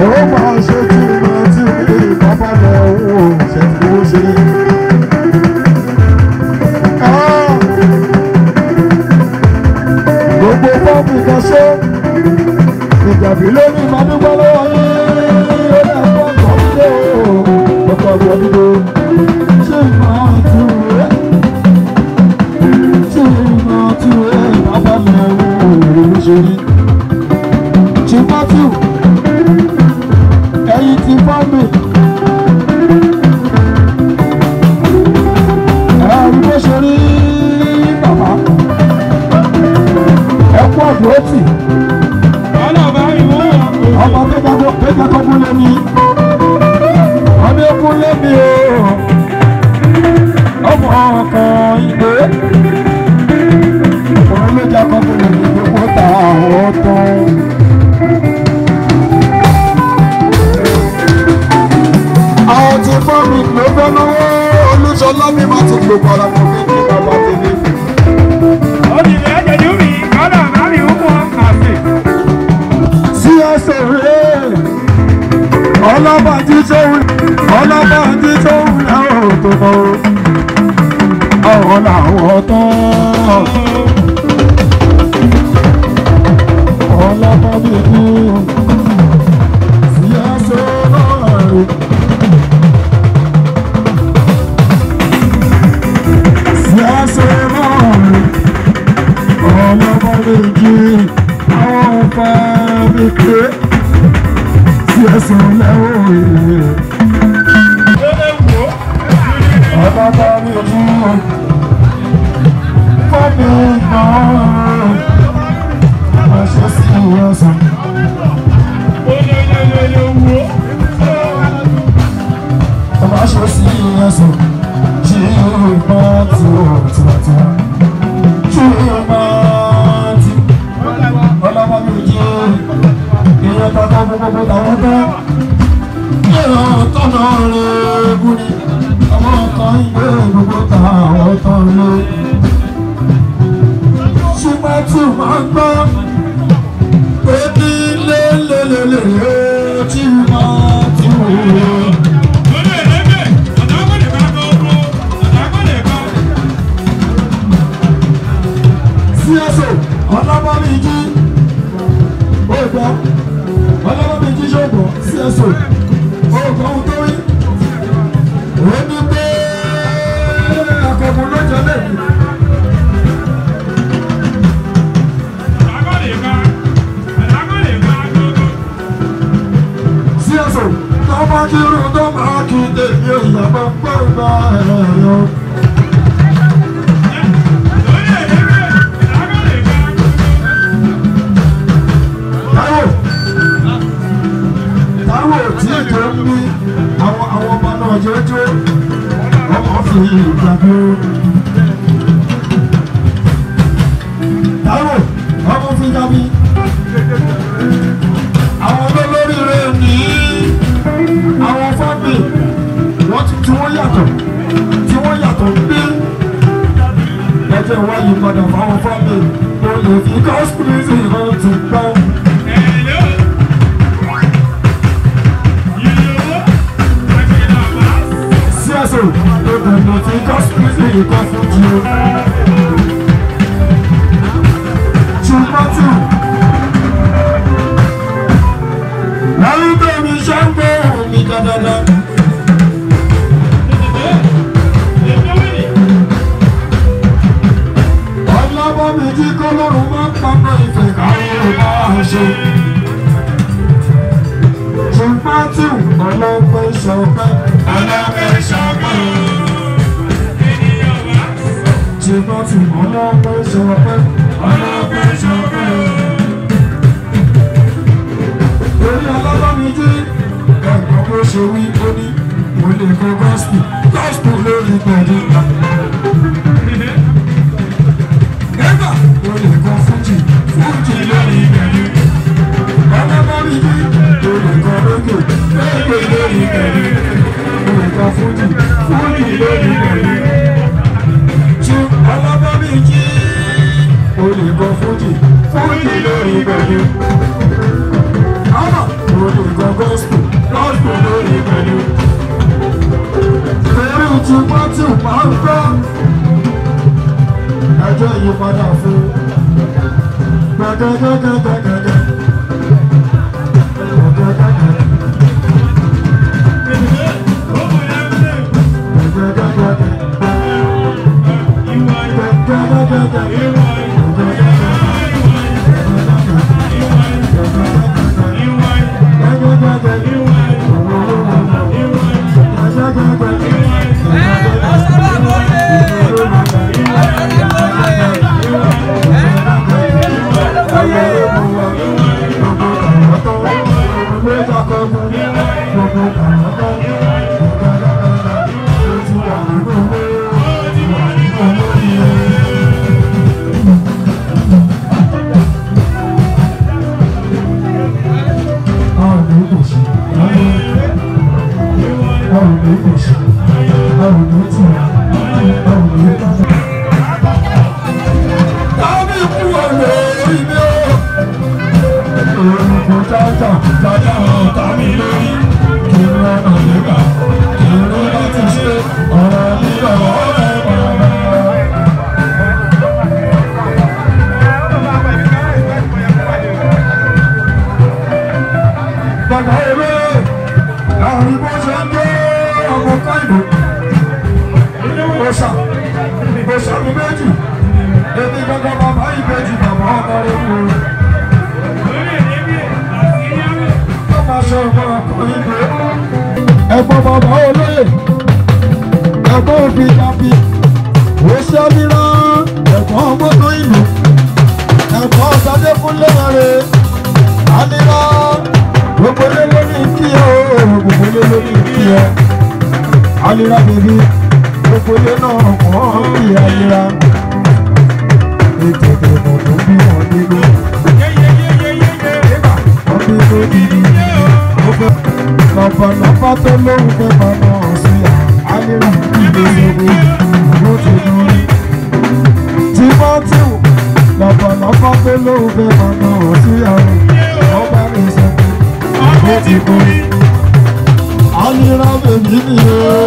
ó máa ṣe tí Matthew mi bàbá lọ wò ṣe tí ó ṣe. gbogbo fọ́ọ̀mù kan ṣe ìjàbí lórí madúpẹ́ lọ́wọ́ yín ó lè fọ́ ọkọ̀ nílé o ọkọ̀ ọ̀gbọ̀n nílé ṣé Matthew rẹ̀ ṣé Matthew rẹ̀ bàbá lọ wò ṣe rí. ṣé Matthew náwó Olúṣọlá mi máa ti gbogbo ara mọ̀ fi kí bàbá tèmi. Olùdíje ẹ̀jẹ̀ mi kọ́dà bá mi ń mọ̀ àfẹ́. Sí ẹsẹ̀ rẹ̀ ọlọ́bàájí tó wù láwọn tó mọ̀ àwọn làwọn tán. Ọlọ́bàájí kú sí ẹsẹ̀ náà rẹ̀. Sí ẹsẹ̀ náà rẹ̀ ọlọ́bàájí àwọn fẹ́ mi pé sí ẹsẹ̀ lẹ́wọ̀ rẹ̀. Ọlọ́bàájí kú fọ́bí náà ṣe sí ẹsẹ̀. Ọba ṣe sí ẹsẹ̀ ṣe ìgbà tí ó tìwàtí ṣe ìgbà tí ọlọ́bàájí jẹ́ ìyẹn tọ́tọ́ gbogbo tàwọn tẹ́ ìyẹn tọ́nà rẹ̀ gún ni ọmọ kan ìgbé gbogbo tàwọn tán lé ṣùgbọ́n tí wọ́n gbọ́ pé kí lélẹ́lẹ́lẹ́ tí wọ́n ti wò ó. CSO Ọlábàmíjì ògbọ́ Ọlábàmíjì ṣògbọ́ CSO ògbọ́ ohun tó rí ó ní pé akọ̀kọ̀ lọ́jọ́ lẹ́yìn. CSO tó bá kírun tó máa kí tèmi ìyàbọ̀ gbọ́gbà ẹ̀rọ. Àwọn ọmọ náà jọjọ ọmọ fi ìgbàgbọ́. Táwọn ọmọ fi jábí. Àwọn olórí rẹ̀ ní àwọn fábì wọ́n tí wọ́n yàtọ̀ bí ẹjẹ́ wáyé padà fáwọn fábì tó lè fi kọ́sìpìlìsì hàn ti gbọ́. CSO tó gbọ̀ngàn tí kọ́sìpìlìsì kọ́ fún jí o. ṣùgbọ́n tí lẹ́yìn tó mi ṣe ń gbé omi dandan. Ọlábàmíjì kọ́ lọ́rùn máa ń pamọ́ ìfẹ́ káwọn bá a ṣe. ṣùgbọ́n tí ọlọ́pẹ́ ṣọpẹ́ ṣùgbọ́n tí ọlọ́pẹ́ ṣọpẹ́ orí Ọlábàmíjì ẹ̀gbọ́n bó ṣe wí ó ní mo lè kọ gospel lórí pẹ̀lú ẹgbà mo lè kọ fújì lórí pẹ̀lú Ọlábàmíjì mo lè kọ reggae lórí pẹ̀lú mo lè kọ fújì lórí pẹ̀lú tí Ọlábàmíjì mo lè kọ fújì lórí pẹ̀lú mo lè kọ gospel lórí pẹ̀lú torí ìtúpọ̀ tí ò máa ń gbọ́ ẹjọ́ ìyípadà fún gbẹ̀gẹ́gẹ́gẹ́gẹ́gẹ́. Thank you. Ẹ̀gbọ́n bàbá olóyè ẹ̀gbọ́n òfin jàpí ó ṣe mìíràn ẹ̀gbọ́n mọ́tò ìlú ẹ̀gbọ́n ọ̀sádé fún lẹ́yìn àlìrà gbogbo lé lórí kí ẹ o gbogbo lé lórí kí ẹ àlìrà bèbí gbogbo lé náà kàn kí àlìrà ètò ìdìbò tó bí wọn nínú wọn bí tó dídí lọ́pọ̀lọpọ̀ tó lóhùn fẹ́ pamọ́ sí àlìrà ìgbésẹ̀ ló ti dùn Timothy lọ́pọ̀lọpọ̀ tó lóhùn fẹ́ pamọ́ sí ọba rẹ̀ sọ ló ti dùn àlìrà bèbí ni o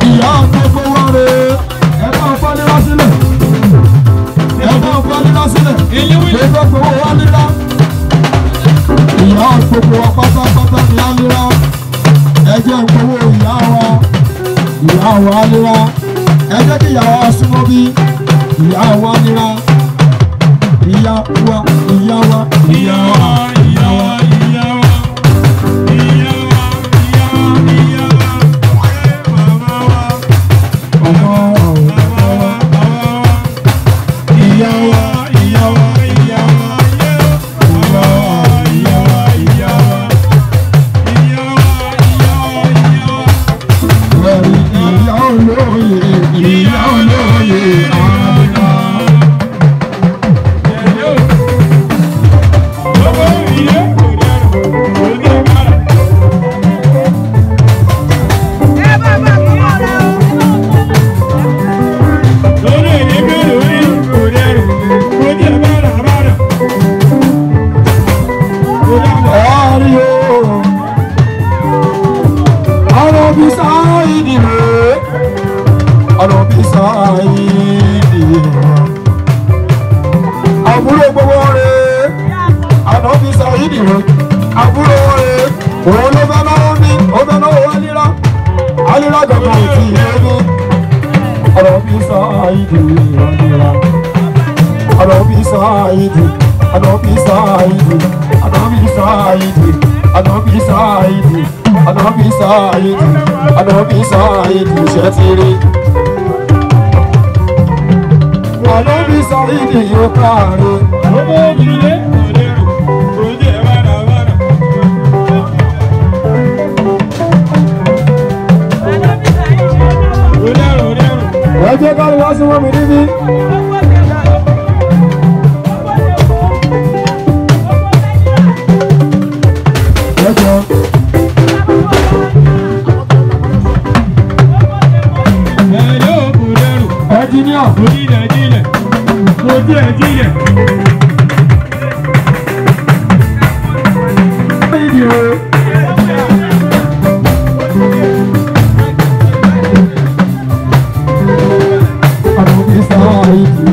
ìyá àtọ́gbó wá rẹ̀ ẹ̀ka ọ̀pọ̀lẹ́lá sílẹ̀ ẹ̀ka ọ̀pọ̀lẹ́lá sílẹ̀ ẹ̀ka ọ̀pọ̀lẹ́lá wá nílá ìyá gbogbo wa pátápátá ní àlìrà ẹ jẹ́ ìpowó ìyá wa àlìrà ẹ jẹ́ kí ìyá wa súnmọ́ bí ìyá wa àlìrà ìyá wa ìyá wa ìyá wa ìyá wa ìyá wa. Àbúrò gbogbo rẹ̀ ànábì Sáídì rẹ̀ àbúrò rẹ̀ òun ló bá náwó mi ó bá náwó àlìrà àlìrà gbogbo ti ẹni ànábì Sáídì àlìrà ànábì Sáídì ànábì Sáídì ànábì Sáídì ànábì Sáídì ànábì Sáídì ànábì Sáídì ṣẹ́tìrì. Ànábì Sáídì yóò káre. Owó ìdílé kò lérò, kò jẹ́ wàràwàrà. Ànábì Sáídì kò lérò lérò. Ẹ jẹ́ ká lè wá sí wọn mi níbí. Ẹ jọ. Ẹnjìníà. Ojú ẹ̀jílẹ̀. Ànábì Sáídì.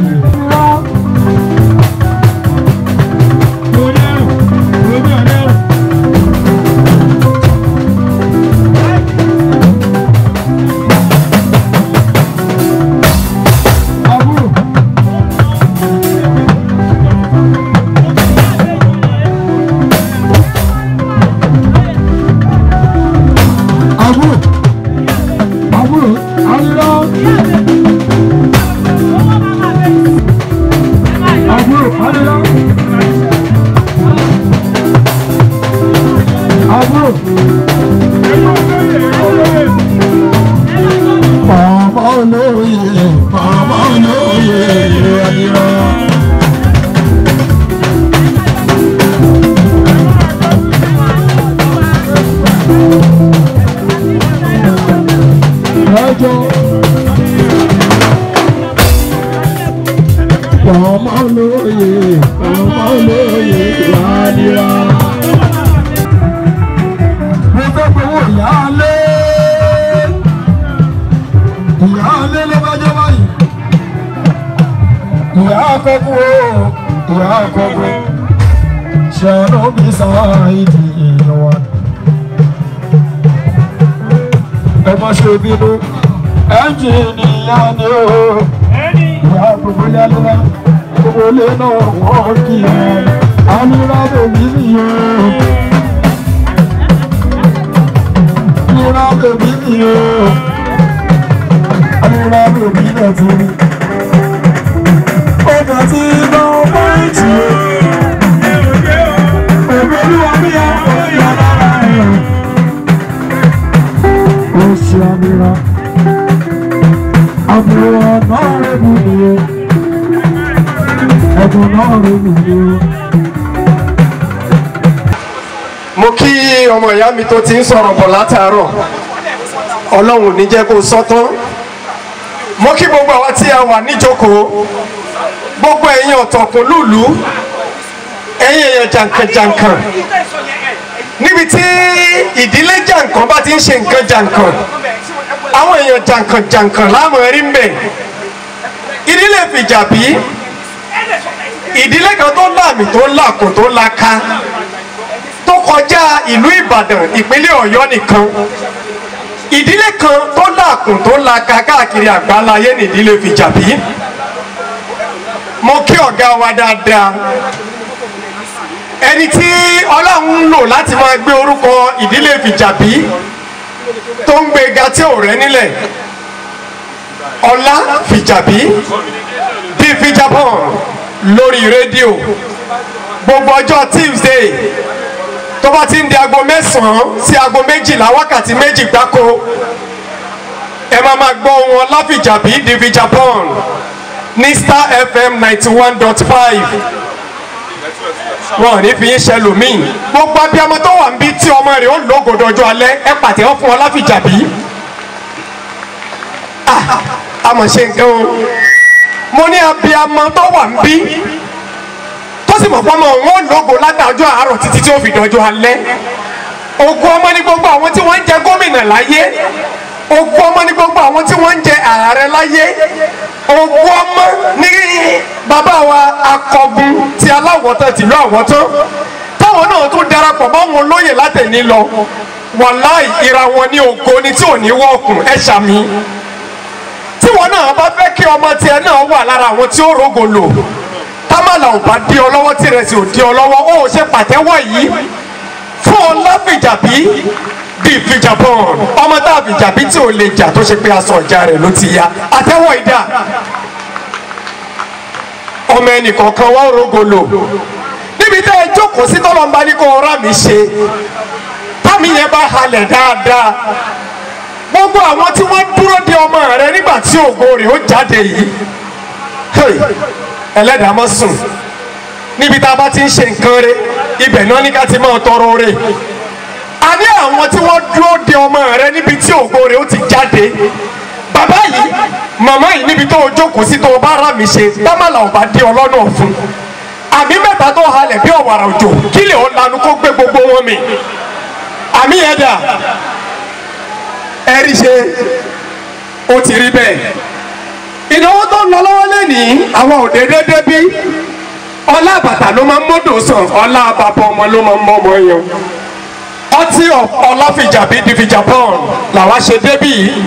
àkọ́kọ́ ṣàánú bí sáàìdì ìyọ̀wá. ẹ má ṣe bínú ẹnjìnìyà ni ó ìyá gbogbo ilé alẹ́ gbogbo ilé náà wọ́n kì í alúra bèbí nìyẹn alúra bèbí nìyẹn alúra bèbí náà ti rí ọjà tí iná pọ́ìntì bèbí olúwa bí a kò sí alára ẹ̀ ó ṣe àmìrà àbúrò náà rẹ̀ bù nìyẹn ẹ̀dùn náà rẹ̀ bù nìyẹn. mo kí ọmọ ìyá mi tó ti ń sọ̀rọ̀ bọ̀ látàárọ̀ ọlọ́run ní jẹ́ kó sọ tán mo kí gbogbo àwa tí a wà níjókòó gbogbo ẹ̀yin ọ̀tọ̀kùn lùlù ẹ̀yin èèyàn jàǹkànjàǹkàn níbi tí ìdílé jàǹkàn bá ti ń ṣe nǹkan jàǹkàn àwọn èèyàn jàǹkànjàǹkàn láàmú ẹ̀rí ń bẹ̀ ìdílé Fìjàbí ìdílé kan tó láàmì tó làkùn tó laka tó kọjá ìlú Ìbàdàn ìpínlẹ̀ Ọ̀yọ́ nìkan ìdílé kan tó làkùn tó laka káàkiri àgbáláyé ní ìdílé Fìjàbí mo kí ọ̀gá wa dáadáa ẹni tí Ọlọ́run ń lò láti máa gbé orúkọ ìdílé Fìjàbí tó ń gbé ga tí ò rẹ́ nílẹ̀ Ọlá Fìjàbí bí Fìjàbọ̀n lórí rédíò gbogbo ọjọ́ Tuesday tó bá ti ń di aago 9 sí aago 12 wákàtí méjì gbáko ẹ máa gbọ́ wọn Ọlá Fìjàbí di Fìjàbọ̀n ní Star FM 91.5 wọn ò ní fi yín ṣẹlòmíì gbogbo abiyamọ tó wà ń bí tí ọmọ rẹ̀ ó lóògùn ọjọ́ alẹ́ ẹ pàtẹ́wọ́ fún Ọlá Fìjàbí àmọ̀ ṣe nǹkan o mo ní abiyamọ tó wà ń bí tó sì mọ̀ pọ́nmọ́ wọn lóògùn látàjọ́ àárọ̀ títí tí ó fi dọjọ́ alẹ́ ogún ọmọ ní gbogbo àwọn tí wọ́n ń jẹ gómìnà láyé ogún ọmọ ní gbogbo àwọn tí wọ́n ń jẹ ààrẹ láyé ogún ọmọ ní bàbá wa Akọgun ti Aláwọ̀tán tìlú Àwọ̀tán táwọn náà tún darapọ̀ mọ́ wọn lóyè látẹ̀ní lọ wàláì ìra wọn ní ògo ni tí ò ní wọ́ọ̀kùn ẹ̀ ṣàmì tí wọn náà bá fẹ́ kí ọmọ tiẹ̀ náà wà lára àwọn tí ó rògò lò támàlà ò bá dí ọ lọ́wọ́ tí rẹ̀ sì ò dí ọ lọ́wọ́ ó ṣe pàtẹ́wọ́ yìí fún Ọlá Fìjàbí bíi Fìjàbọ̀n ọmọ tá a Fìjàbí tí ò lè jà tó ṣe pé aṣọ ọjà rẹ̀ ló ti ya àtẹ́wọ́ ìdá ọmọ ẹnìkọ̀ọ̀kan wá rògò lò níbi tẹ́ ẹ jókòó sí tọ́lọ́mbá ní kó ọ̀rá mi ṣe támi yẹn bá halẹ̀ dáadáa gbogbo àwọn tí wọ́n dúró de ọmọ rẹ nígbà tí ògo rẹ̀ ó jáde yìí ẹlẹ́dàá mọ́ sùn níbi tá a bá ti ń ṣe nǹkan rẹ ibẹ̀ náà ní ká ti máa tọrọ rẹ a ní àwọn tí wọ́n dúró de ọmọ rẹ níbi tí ògo rẹ̀ ó ti jáde bàbá yìí màmá yìí níbi tó o jókòó sí tó o bá rà mí ṣe dámàlà ò bá dé ọlọ́nà ọ̀fun àmì mẹ́ta tó halẹ̀ bí ọ̀wàrà òjò kí lè ó lanu kó gbé gbogbo wọn mi àmì yẹn dà ẹ̀rí ṣe ó ti rí bẹ́ẹ̀ ìnáwó tó ń lọ lọ́wọ́ lẹ́nìí àwọn òdèdè débí ọlá bàtà ló máa ń mọ́dọ̀ sàn ọlá bàbá ọmọ ló máa ń mọ́ ọmọ yẹn ọtí Ọlá Fìjàbí di Fìjàbọ̀n làwa ṣe débí yìí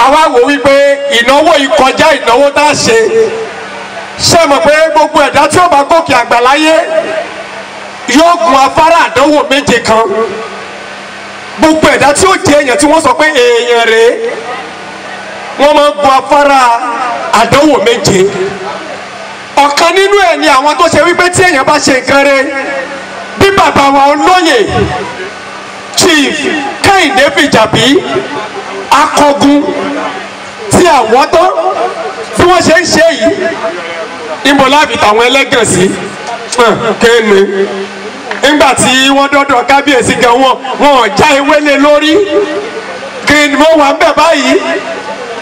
àwa wò wípé ìnáwó yìí kọjá ìnáwó tá a ṣe mọ̀ pé gbogbo ẹ̀dá tí ó bá gòkè àgbà láyé yóò gun afárá àdánwò méje kan gbogbo ẹ̀dá tí ó jẹ́ èèyàn tí wọ́n sọ pé èèyàn rèé wọ́n máa ń gun afárá àdánwò méje ọ̀kan nínú ẹ̀ ni àwọn tó ṣe wípé tí èèyàn bá ṣe nǹkan rẹ̀ bí bàbá wa olóyè Chief Kẹ́hìndé Fìjàbí Akọgun tí Àwọ̀tán bí wọ́n ṣe ń ṣe yìí níbo láàbì tàwọn ẹlẹ́gàn sí kéènì nígbà tí wọ́n dọ́dọ̀ kábíyèsí gan wọn já ewé lé lórí kéènì wọ́n wà ń bẹ̀ báyìí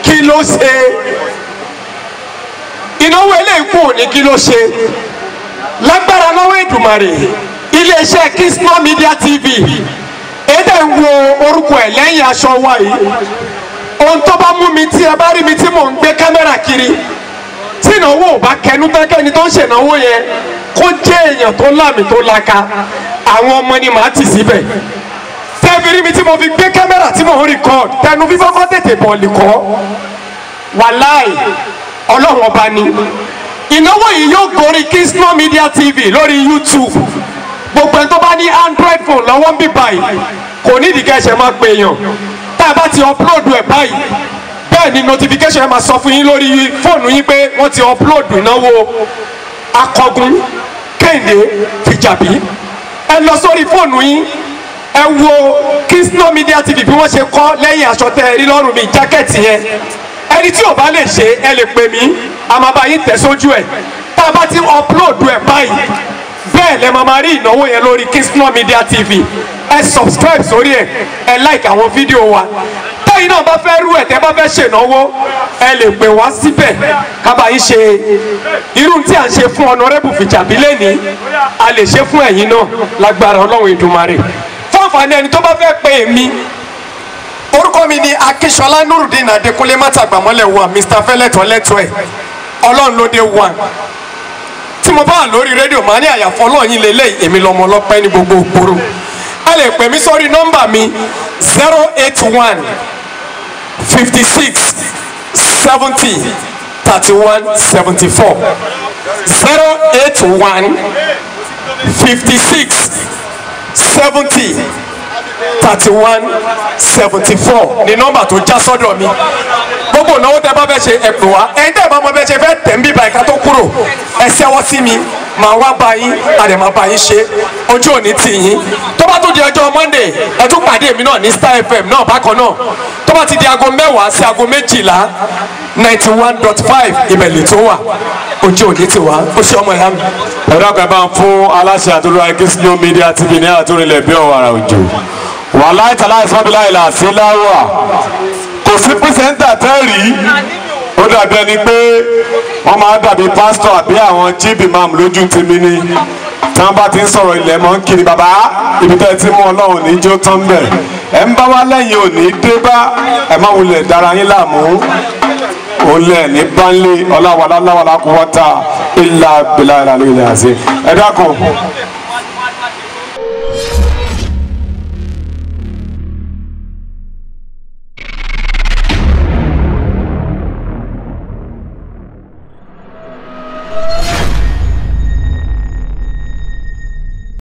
kí ló ṣe ìnáwó eléyìí kù ní kí ló ṣe lágbára lọ́wọ́ Èdùmàrè iléeṣẹ́ Kisma Media TV èdè ń wo orúkọ ẹ̀ lẹ́yìn aṣọ wa yìí ohun tó bá mú mi tí ẹ bá rí mi tí mò ń gbé kámẹ́rà kiri tí ìnáwó ò bá kẹnu tán kẹ́ni tó ń ṣènáwó yẹn kó jẹ́ èèyàn tó lámì tó laka àwọn ọmọ ni màá tì síbẹ̀ tẹ́fìrí mi tí mo fi gbé kámẹ́rà tí mo ń rìkọ́d tẹnu fífọ́ kọ́ tètè bọ̀ọ̀lì kọ́ wàláì ọlọ́run ọba ni ìnáwó yìí yóò gorí Kingston Media TV lórí YouTube gbogbo ẹni tó bá ní Android phone lọ́wọ́ ń bí báyìí kò ní ìdíkẹ́ ẹ̀ṣẹ̀ máa pè èèyàn tá a bá ti upload ẹ̀ báyìí bẹ́ẹ̀ ni notification ẹ̀ máa sọ fún yín lórí fóònù yín pé wọ́n ti upload ìnáwó Akọgun Kẹ́hìndé Fìjàbí ẹ lọ sórí fóònù yín ẹ wo Kingston Media TV bí wọ́n ṣe kọ́ lẹ́yìn aṣọ tẹ́ ẹ rí lọ́rùn mi jákẹ́ẹ̀tì yẹn ẹni tí ò bá lè ṣe ẹ lè pè mí a máa bá yín tẹ̀ sójú ẹ̀ tá a bá ti upload ẹ̀ báyìí bẹ́ẹ̀ lẹ máa rí ìnáwó yẹn lórí Kingston Media TV ẹ subscribe sórí ẹ ẹ like àwọn fídíò wa tẹ́yìn náà bá fẹ́ rú ẹ̀ tẹ́ bá fẹ́ ṣènáwó ẹ lè pè wá síbẹ̀ kábàá yín ṣe irú tí à ń ṣe fún Honorable Fìjàbí lẹ́ni a lè ṣe fún ẹ̀yin náà lágbára Ọlọ́run Èdùmàrè fún àǹfààní ẹni tó bá fẹ́ pè mí orúkọ mi ni Akínsọlá Nurudeen Adékúnlé Mátàgbàmọ́lẹ̀ wa Mr. Fẹ́lẹ́tọ̀ lẹ́tọ̀ ẹ̀ Ọlọ́run ló dé wà tí mo bá wà lórí rédíò máa ní àyàfọ́ Ọlọ́run yín lélẹ́yìn èmi lọ́mọ ọlọ́pẹ́ ní gbogbo òpóró ẹ lè pè mí sórí nọ́mbà mi 081 56 70 31 74 081 56 70 31 74 ní nọ́mbà tó já sọ́dọ̀ mi gbogbo ìnáwó tẹ́ bá fẹ́ ṣe ẹ pè wá ẹ̀yin tẹ́ bá mọ̀ bẹ́ẹ̀ ṣe fẹ́ tẹ̀ ń bíbá ìka tó kúrò ẹ ṣẹ́wọ́ sí mi màá wá bá yín àdè máa bá yín ṣe ojú òní tì yín tó bá tó di ọjọ́ Monday ẹ tún pàdé mi náà ní Star FM náà bákan náà tó bá ti di aago 10 sí aago 12 91.5 ìbẹ̀lẹ̀ tó wà ojú òní ti wá ó ṣe ọmọ ìyá mi. ẹ̀rọ kan bá ń fún aláṣẹ àtúrò Kingston Media TV ní àtúrìlẹ̀ bí ọ̀wàrà òjò wàhálà ìtàlá ìsọ́bìlà ìlà sí láwà kò sí pírísẹ́ńtà tẹ́rì ó dàbí ẹni pé wọ́n máa dàbí pásítọ̀ àbí àwọn chief imam lójú tèmi ni tí wọ́n bá ti ń sọ̀rọ̀ ilẹ̀ mọ́ ń kiri bàbá ibi tẹ́ ti mú Ọlọ́run ní jó tán bẹ̀ ẹ̀ ń bá wá lẹ́yìn òní dé bá ẹ̀ má wulẹ̀ dára yín láàmú olè ní bánlé ọláwàlá kó wọ́ta ìlà bìlà ìlànà ìlànà àti ẹ̀ dákun